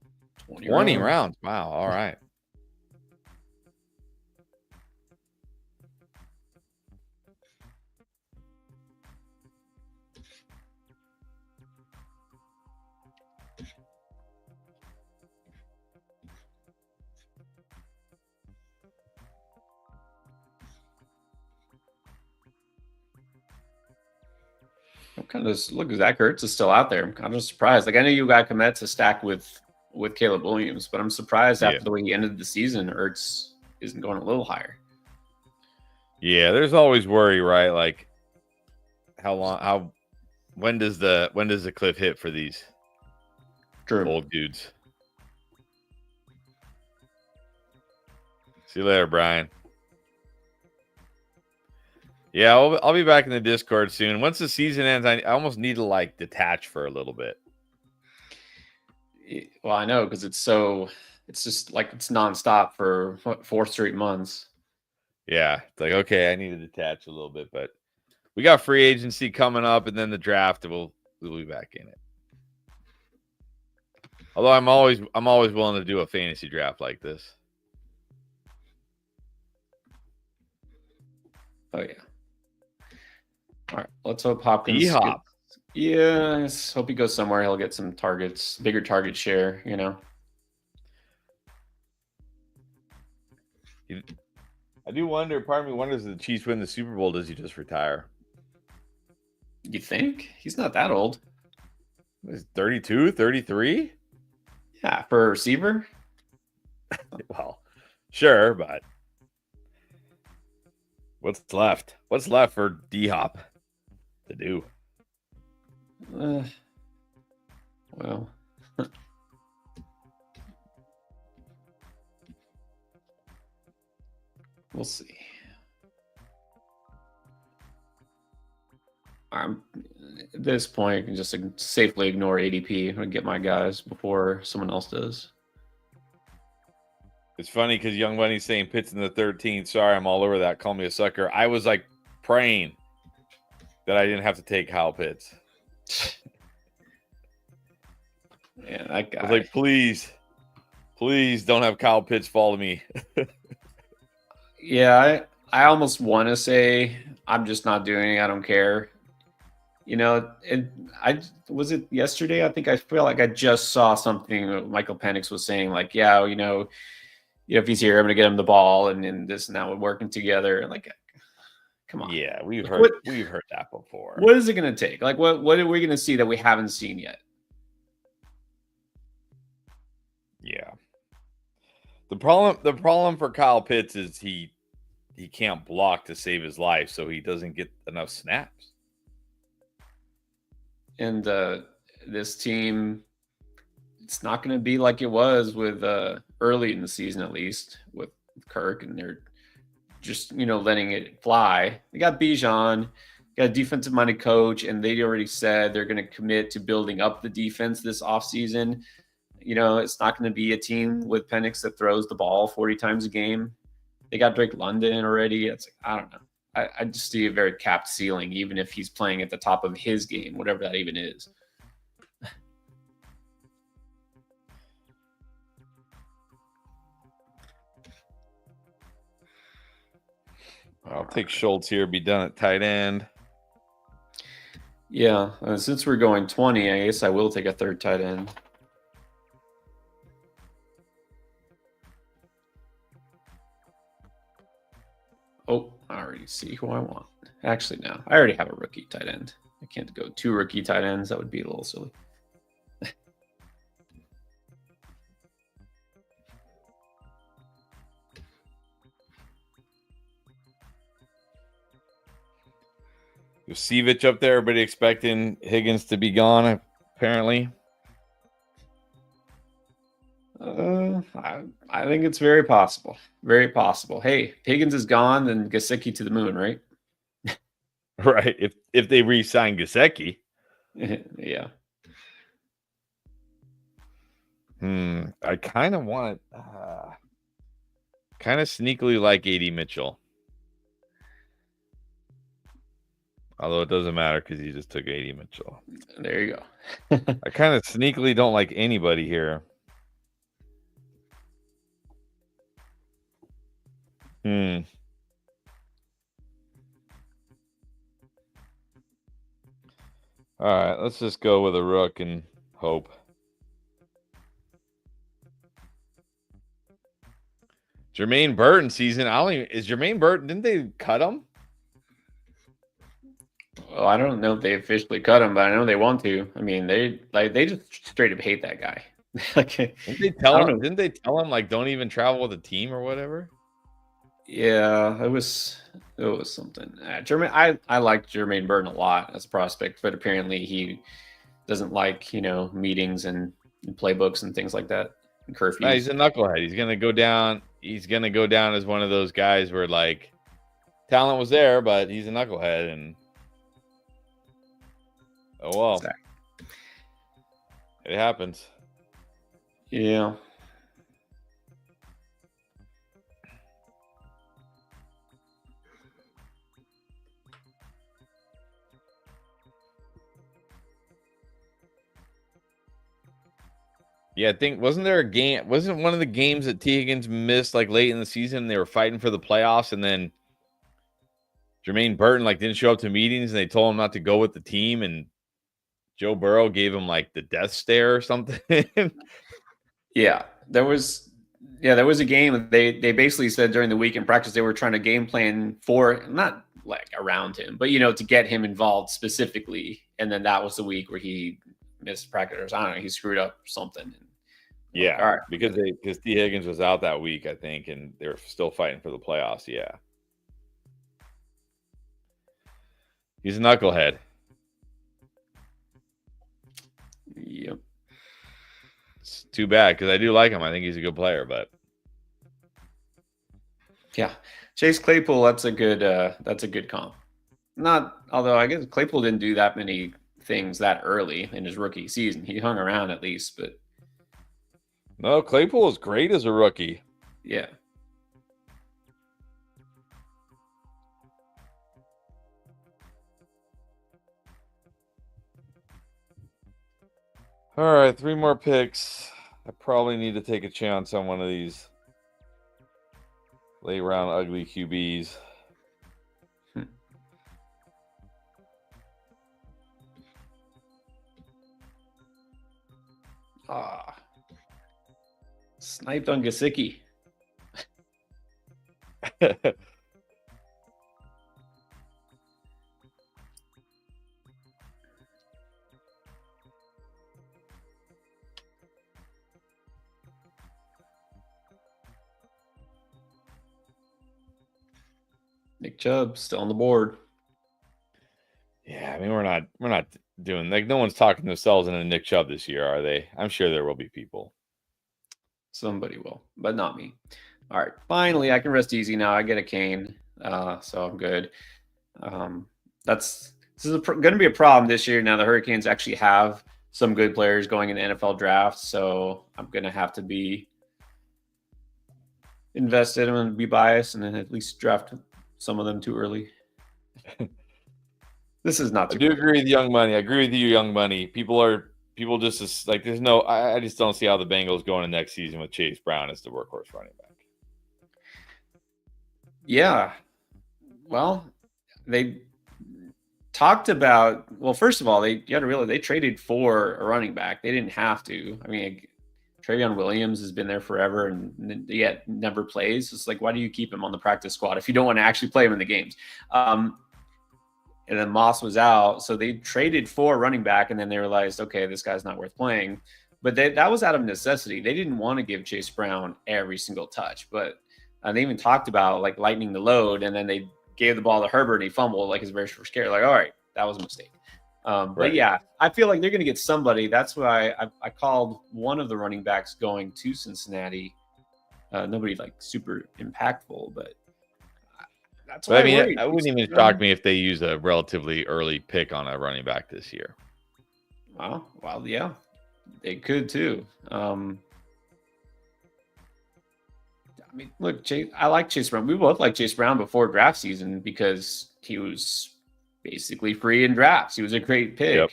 20 rounds. Wow. All right. I'm kind of look. Zach Ertz is still out there. I'm kind of surprised. Like I know you got Komet to stack with Caleb Williams, but I'm surprised Yeah. after the way he ended the season, Ertz isn't going a little higher. Yeah, there's always worry, right? Like when does the cliff hit for these True. old dudes? See you later, Brian. Yeah, I'll be back in the Discord soon. Once the season ends, I almost need to like detach for a little bit. Well, I know because it's just like it's nonstop for 4 straight months. Yeah, it's like okay, I need to detach a little bit, but we got free agency coming up, and then the draft. We'll be back in it. Although I'm always willing to do a fantasy draft like this. Oh yeah. All right, let's hope Hopkins. D-Hop. Yeah, I just hope he goes somewhere. He'll get some targets, bigger target share. You know. I do wonder. Part of me wonders if the Chiefs win the Super Bowl, does he just retire? You think he's not that old? He's 32, 33? Yeah, for a receiver. Well, sure, but what's left? What's left for D-Hop to do? Well, we'll see. At this point, I can just safely ignore ADP and get my guys before someone else does. It's funny because Young Bunny's saying Pitts in the 13th. Sorry, I'm all over that. Call me a sucker. I was like praying that I didn't have to take Kyle Pitts. Yeah, that guy. I was like, please don't have Kyle Pitts follow me. Yeah, I almost want to say I'm just not doing it. I don't care. You know, and was it yesterday? I think I feel like I just saw something Michael Penix was saying, like, yeah, if he's here, I'm gonna get him the ball, and this and that would working together. And like, come on. Yeah, we've heard that before. What is it gonna take? Like, what are we gonna see that we haven't seen yet? Yeah. The problem for Kyle Pitts is he can't block to save his life, so he doesn't get enough snaps. And this team, it's not going to be like it was with early in the season, at least with Kirk, and they're just letting it fly. They got Bijan, got a defensive-minded coach, and they already said they're going to commit to building up the defense this offseason. It's not going to be a team with Penix that throws the ball 40 times a game. They got Drake London already. It's like, I don't know. I just see a very capped ceiling, even if he's playing at the top of his game, whatever that even is. I'll take Schultz here, be done at tight end. Yeah, since we're going 20, I guess I will take a third tight end. Oh, I already see who I want. Actually, no. I already have a rookie tight end. I can't go 2 rookie tight ends. That would be a little silly. Yosevich up there. Everybody expecting Higgins to be gone, apparently. I think it's very possible. Very possible. Hey, Higgins is gone, then Gesicki to the moon, right? Right. If they re-sign Gesicki. Yeah. I kind of want kind of sneakily like AD Mitchell. Although it doesn't matter because he just took AD Mitchell. There you go. I kind of sneakily don't like anybody here. All right, let's just go with a rook and hope. Jermaine Burton season. Is Jermaine Burton? Didn't they cut him? Well, I don't know if they officially cut him, but I know they want to. I mean, they just straight up hate that guy. Like, Didn't they I don't know. Didn't they tell him like don't even travel with a team or whatever? Yeah, it was something. I liked Jermaine Burton a lot as a prospect, but apparently he doesn't like meetings and playbooks and things like that, and No, he's curfews. a knucklehead. He's gonna go down. He's gonna go down as one of those guys where like talent was there, but he's a knucklehead, and oh well, Exactly. it happens. Yeah. Yeah, I think wasn't there a game? Wasn't one of the games that T. Higgins missed like late in the season? They were fighting for the playoffs, and then Jermaine Burton like didn't show up to meetings, and they told him not to go with the team, and Joe Burrow gave him like the death stare or something. Yeah, there was a game they basically said during the week in practice they were trying to game plan for, not like around him, but to get him involved specifically. And then that was the week where he missed practice. Or, I don't know, he screwed up something. And Yeah, all right, because T. Higgins was out that week, I think, and they were still fighting for the playoffs. Yeah, he's a knucklehead. yep. It's too bad because I do like him. I think he's a good player, but Yeah, Chase Claypool. That's a good comp. Not, although I guess Claypool didn't do that many things that early in his rookie season. He hung around at least, but no, Claypool is great as a rookie. yeah. All right, 3 more picks. I probably need to take a chance on one of these late round ugly QBs. Ah, sniped on Gasicki. Nick Chubb still on the board. Yeah, I mean we're not doing like no one's talking themselves into Nick Chubb this year, are they? I'm sure there will be people. Somebody will, but not me. All right, finally I can rest easy now. I get a cane, so I'm good. This is going to be a problem this year. Now the Hurricanes actually have some good players going in the NFL draft, so I'm going to have to be invested. I'm going to be biased and then at least draft some of them too early. This is not. I do agree with Young Money. I agree with you, Young Money. People just like there's no. I just don't see how the Bengals going in next season with Chase Brown as the workhorse running back. Yeah, well, they talked about. Well, first of all, you got to realize they traded for a running back. They didn't have to. I mean, Travion Williams has been there forever and yet never plays. It's like, why do you keep him on the practice squad if you don't want to actually play him in the games? And then Moss was out, so they traded for a running back, and then they realized, okay, this guy's not worth playing. But that was out of necessity. They didn't want to give Chase Brown every single touch, but they even talked about like lightening the load, and then they gave the ball to Herbert, and he fumbled like his very first carry. Like, all right, that was a mistake. But yeah, I feel like they're going to get somebody. That's why I called one of the running backs going to Cincinnati. Nobody like super impactful, but that's why I mean, it wouldn't even shock me if they use a relatively early pick on a running back this year. Well, yeah, they could too. I mean, look, I like Chase Brown. We both like Chase Brown before draft season because he was basically free in drafts. He was a great pick. Yep.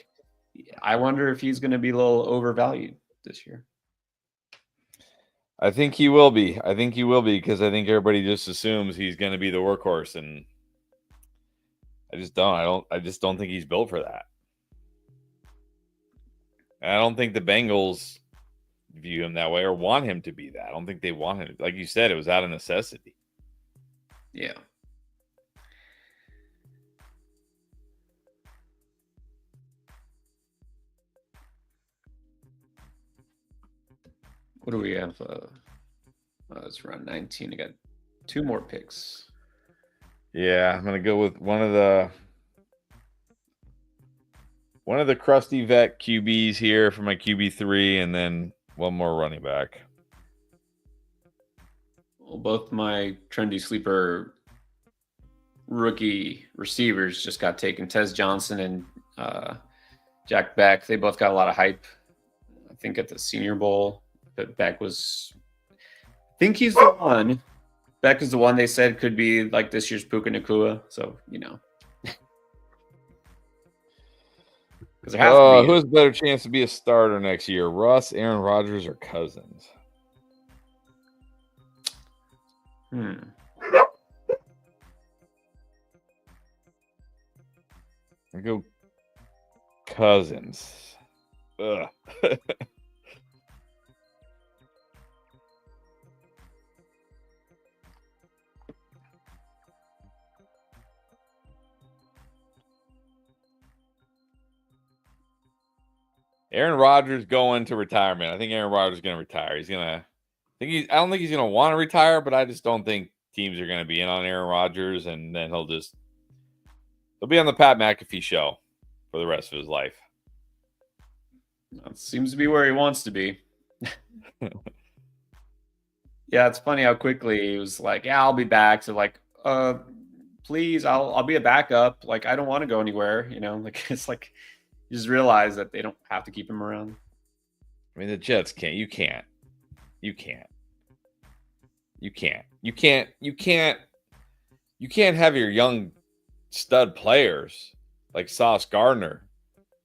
I wonder if he's going to be a little overvalued this year. I think he will be. Because I think everybody just assumes he's going to be the workhorse, and I just don't. I just don't think he's built for that. And I don't think the Bengals view him that way or want him to be that. I don't think they want him. Like you said, it was out of necessity. Yeah. What do we have? It's round 19. I got 2 more picks. Yeah, I'm gonna go with one of the crusty vet QBs here for my QB3, and then one more running back. Well, both my trendy sleeper rookie receivers just got taken. Tez Johnson and Jack Beck. They both got a lot of hype. I think at the Senior Bowl, but Beck was. I think he's the one. Beck is the one they said could be like this year's Puka Nacua. So because there has to be. Who has a better chance to be a starter next year, Russ, Aaron Rodgers, or Cousins? I go Cousins. Ugh. Aaron Rodgers going to retirement. I think Aaron Rodgers is going to retire. I don't think he's going to want to retire, but I just don't think teams are going to be in on Aaron Rodgers, and then he'll be on the Pat McAfee show for the rest of his life. That seems to be where he wants to be. Yeah, it's funny how quickly he was like, "Yeah, I'll be back." So like, please, I'll be a backup. Like, I don't want to go anywhere. Like it's like you just realize that they don't have to keep him around. I mean, the Jets can't. You can't have your young stud players like Sauce Gardner,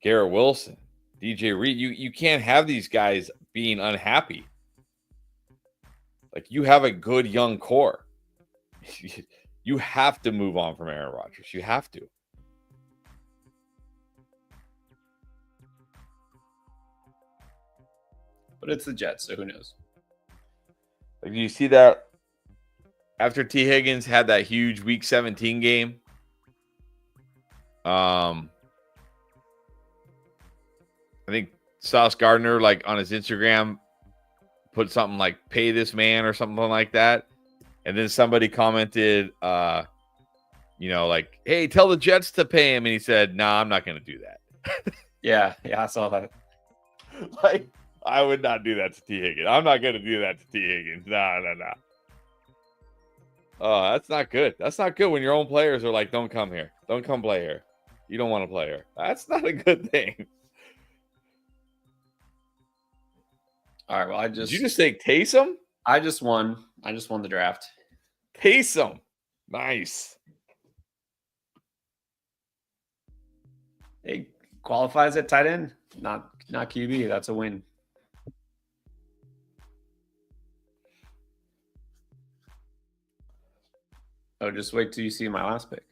Garrett Wilson, DJ Reed. You can't have these guys being unhappy. Like, you have a good young core. You have to move on from Aaron Rodgers. You have to. But it's the Jets, so who knows? Like, do you see that after T. Higgins had that huge Week 17 game? I think Sauce Gardner, like, on his Instagram, put something like "pay this man" or something like that, and then somebody commented, like, "Hey, tell the Jets to pay him," and he said, "Nah, I'm not going to do that." Yeah, I saw that. Like, I would not do that to T. Higgins. I'm not going to do that to T. Higgins. No. Oh, that's not good. That's not good when your own players are like, "Don't come here. Don't come play here. You don't want to play here." That's not a good thing. All right, well, Did you just say Taysom? I just won the draft. Taysom. Nice. He qualifies at tight end, not QB. That's a win. Oh, just wait till you see my last pick.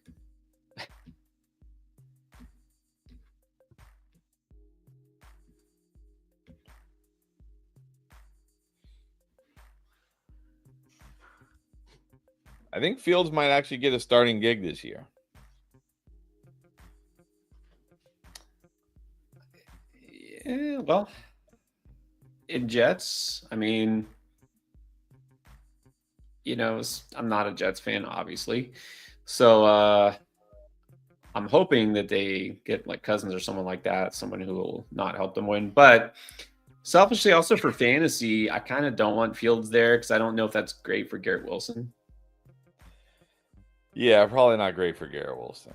I think Fields might actually get a starting gig this year. Yeah, well, in Jets, I mean, I'm not a Jets fan, obviously. So I'm hoping that they get like Cousins or someone like that, someone who will not help them win. But selfishly, also for fantasy, I kind of don't want Fields there because I don't know if that's great for Garrett Wilson. Yeah, probably not great for Garrett Wilson.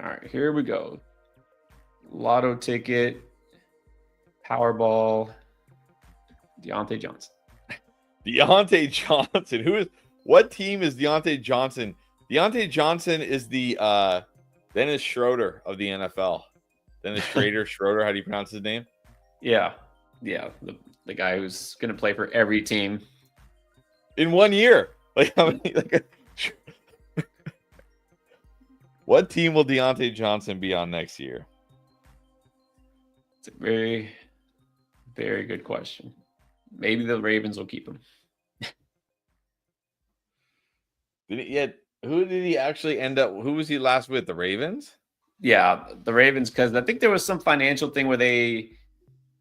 All right, here we go. Lotto ticket, Powerball, Deontay Johnson. Deontay Johnson. What team is Deontay Johnson? Deontay Johnson is the Dennis Schroeder of the NFL. Dennis Schroeder, how do you pronounce his name? Yeah. The guy who's going to play for every team in 1 year. What team will Deontay Johnson be on next year? It's a very, very good question. Maybe the Ravens will keep him. Who did he actually end up? Who was he last with? The Ravens? Yeah, the Ravens, because I think there was some financial thing where they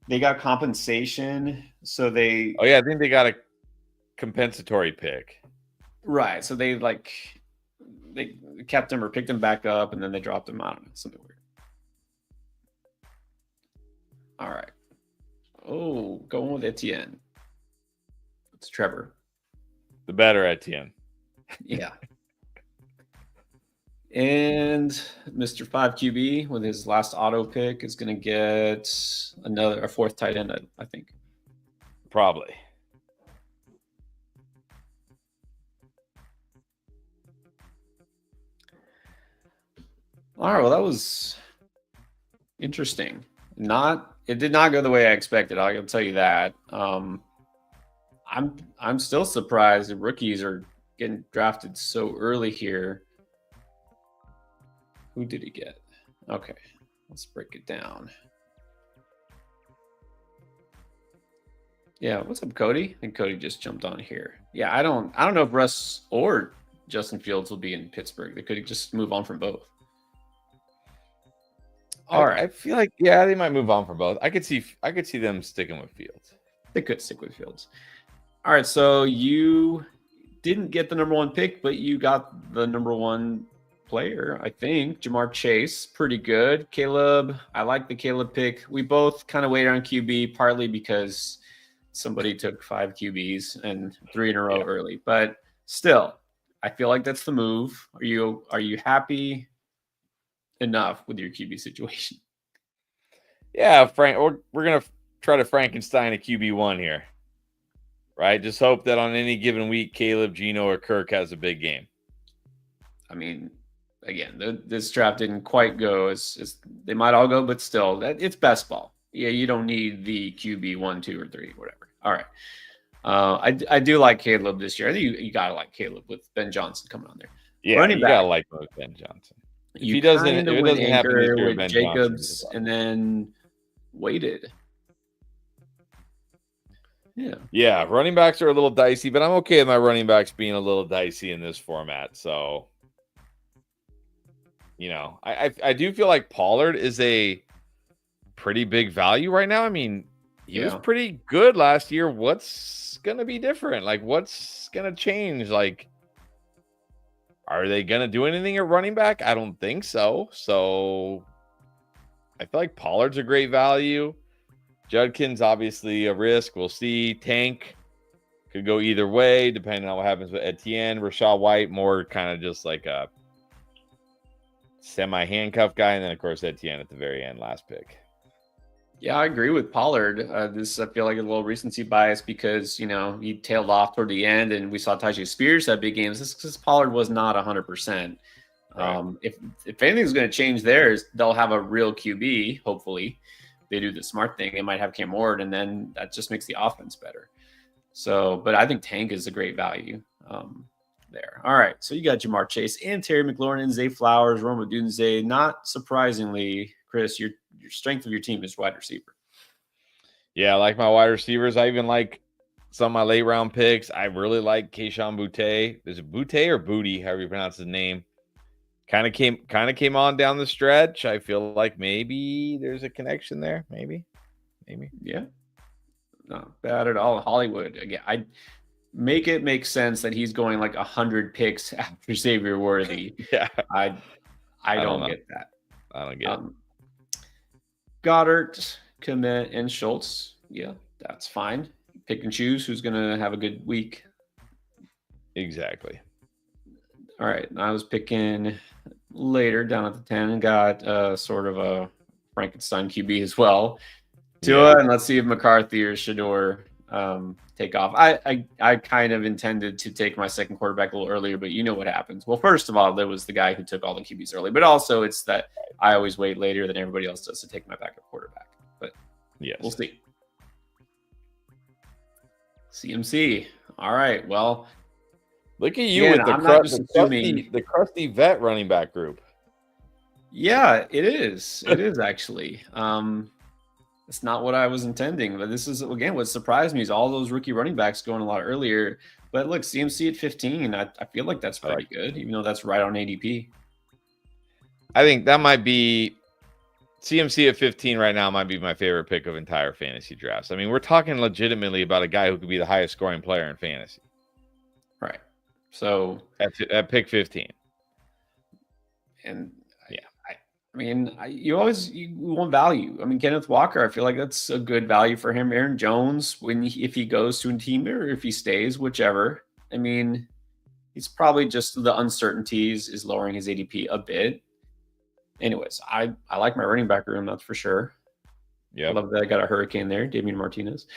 they got compensation, so they Oh yeah, I think they got a compensatory pick. right. So they kept him or picked him back up, and then they dropped him. I don't know, something weird. All right. Oh, going with Etienne. It's Trevor. The better Etienne. Yeah. And Mr. 5 QB with his last auto pick is going to get a fourth tight end, I think. Probably. All right. Well, that was interesting. It did not go the way I expected. I can tell you that. I'm still surprised the rookies are getting drafted so early here. Who did he get? Okay, let's break it down. Yeah, what's up, Cody? I think Cody just jumped on here. Yeah, I don't know if Russ or Justin Fields will be in Pittsburgh. They could just move on from both. All right. I feel like they might move on for both. I could see them sticking with Fields. They could stick with Fields. All right, so you didn't get the number 1 pick, but you got the number 1 player, I think. Ja'Marr Chase, pretty good. Caleb, I like the Caleb pick. We both kind of waited on QB, partly because somebody took 5 QBs and 3 in a row early. But still, I feel like that's the move. Are you happy enough with your QB situation? Yeah, Frank, we're gonna try to Frankenstein a QB1 here, right? Just hope that on any given week, Caleb, Geno, or Kirk has a big game. I mean, again, this draft didn't quite go as they might all go, but still, it's best ball. Yeah, you don't need the QB 1, 2, or 3, whatever. All right. I do like Caleb this year. I think you gotta like Caleb with Ben Johnson coming on there. Yeah, running back, gotta like Ben Johnson. If it doesn't happen this year, with Ben Jacobs, Johnson, and then waited. Yeah, running backs are a little dicey, but I'm okay with my running backs being a little dicey in this format. So, I do feel like Pollard is a pretty big value right now. I mean, he was pretty good last year. What's gonna be different? Like, what's gonna change? Like, are they gonna do anything at running back? I don't think so. So I feel like Pollard's a great value. Judkins obviously a risk. We'll see. Tank could go either way, depending on what happens with Etienne. Rachaad White, more kind of just like a semi-handcuff guy. And then, of course, Etienne at the very end, last pick. Yeah, I agree with Pollard. I feel like a little recency bias because, he tailed off toward the end and we saw Tyjae Spears have big games. This because Pollard was not 100%. Right. If anything's going to change there is they'll have a real QB, hopefully. They do the smart thing. They might have Cam Ward, and then that just makes the offense better. So, but I think Tank is a great value there. All right, so you got Ja'Marr Chase and Terry McLaurin, Zay Flowers, Rome Odunze. Not surprisingly, Chris, your strength of your team is wide receiver. Yeah, I like my wide receivers. I even like some of my late round picks. I really like Kayshon Boutte. Is it Boutte or Booty, however you pronounce his name? Kind of came on down the stretch. I feel like maybe there's a connection there. Maybe. Yeah. Not bad at all. Hollywood. Again, I make it make sense that he's going like 100 picks after Xavier Worthy. Yeah. I don't get that. I don't get it. Goddard, Kmet, and Schultz. Yeah, that's fine. Pick and choose who's going to have a good week. All right. I was picking later down at the 10 and got sort of a Frankenstein QB as well. Tua, and let's see if McCarthy or Shador take off. I kind of intended to take my second quarterback a little earlier, but you know what happens. Well, first of all, there was the guy who took all the QBs early, but also it's that I always wait later than everybody else does to take my backup quarterback. But we'll see. CMC. All right. Well, look at you with the crusty vet running back group. Yeah, it is. It is actually. It's not what I was intending, but this is, again, what surprised me is all those rookie running backs going a lot earlier. But look, CMC at 15, I feel like that's pretty good, even though that's right on ADP. I think that might be CMC at 15 right now might be my favorite pick of entire fantasy drafts. I mean, we're talking legitimately about a guy who could be the highest scoring player in fantasy. Right. So at pick 15. And yeah, I mean, you want value. I mean, Kenneth Walker, I feel like that's a good value for him. Aaron Jones, if he goes to a team or if he stays, whichever. I mean, he's probably just the uncertainties is lowering his ADP a bit. Anyways, I like my running back room, that's for sure. Yeah, I love that I got a hurricane there, Damian Martinez.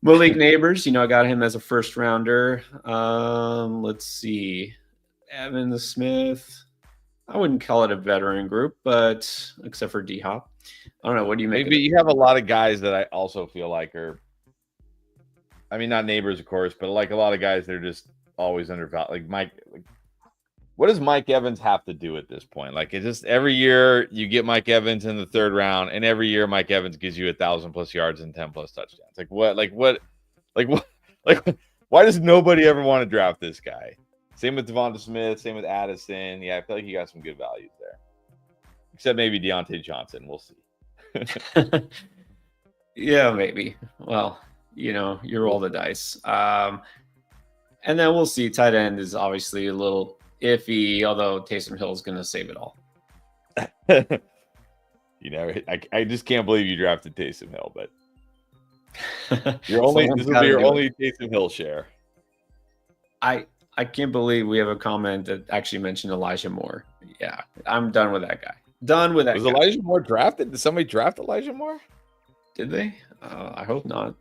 Malik Neighbors, I got him as a first rounder. Let's see. Evan Smith. I wouldn't call it a veteran group, but except for D-Hop. I don't know. What do you make? Maybe you have a lot of guys that I also feel like are, I mean, not Neighbors, of course, but like a lot of guys that are just always undervalued. Like Mike, what does Mike Evans have to do at this point? Like, it's just every year you get Mike Evans in the third round, and every year Mike Evans gives you 1,000+ yards and 10+ touchdowns. Why does nobody ever want to draft this guy? Same with Devonta Smith, same with Addison. Yeah, I feel like you got some good values there. Except maybe Deontay Johnson. We'll see. Yeah, maybe. Well, you roll the dice. And then we'll see. Tight end is obviously a little iffy, although Taysom Hill is going to save it all. I just can't believe you drafted Taysom Hill, but this will be your only Taysom Hill share. I can't believe we have a comment that actually mentioned Elijah Moore. Yeah, I'm done with that guy. Done with that. Was Elijah Moore drafted? Did somebody draft Elijah Moore? Did they? I hope not.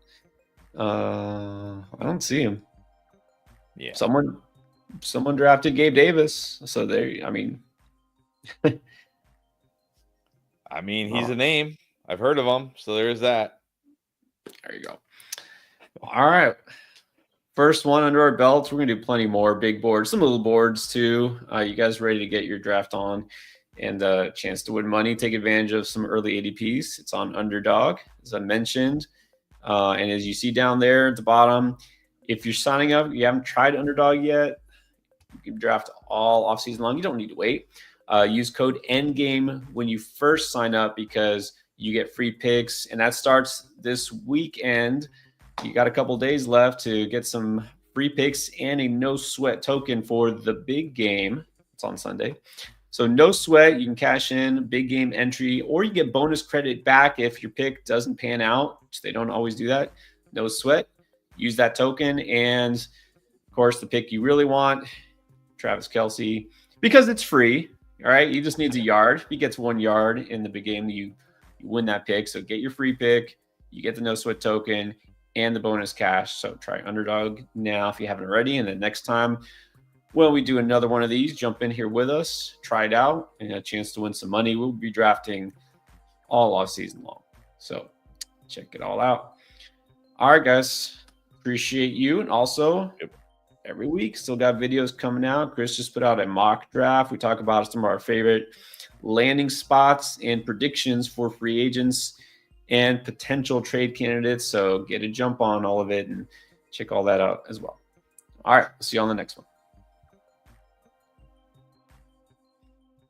I don't see him. Yeah. Someone drafted Gabe Davis. So I mean, he's a name. I've heard of him. So there is that. There you go. All right. First one under our belts. We're going to do plenty more big boards, some little boards too. You guys ready to get your draft on and a chance to win money? Take advantage of some early ADPs. It's on Underdog, as I mentioned. And as you see down there at the bottom, if you're signing up, you haven't tried Underdog yet, you can draft all offseason long. You don't need to wait. Use code ENDGAME when you first sign up because you get free picks. And that starts this weekend. You got a couple days left to get some free picks and a no sweat token for the big game. It's on Sunday. So no sweat. You can cash in big game entry, or you get bonus credit back if your pick doesn't pan out, which they don't always do that. No sweat. Use that token. And of course, the pick you really want, Travis Kelce, because it's free. All right. You just needs a yard. If he gets 1 yard in the big game, you win that pick. So get your free pick. You get the no sweat token and the bonus cash. So try Underdog now if you haven't already. And then next time when we do another one of these, jump in here with us, try it out, and a chance to win some money. We'll be drafting all off season long. So check it all out. All right, guys. Appreciate you. And also, every week, still got videos coming out. Chris just put out a mock draft. We talk about some of our favorite landing spots and predictions for free agents and potential trade candidates. So get a jump on all of it and check all that out as well. All right. See you on the next one.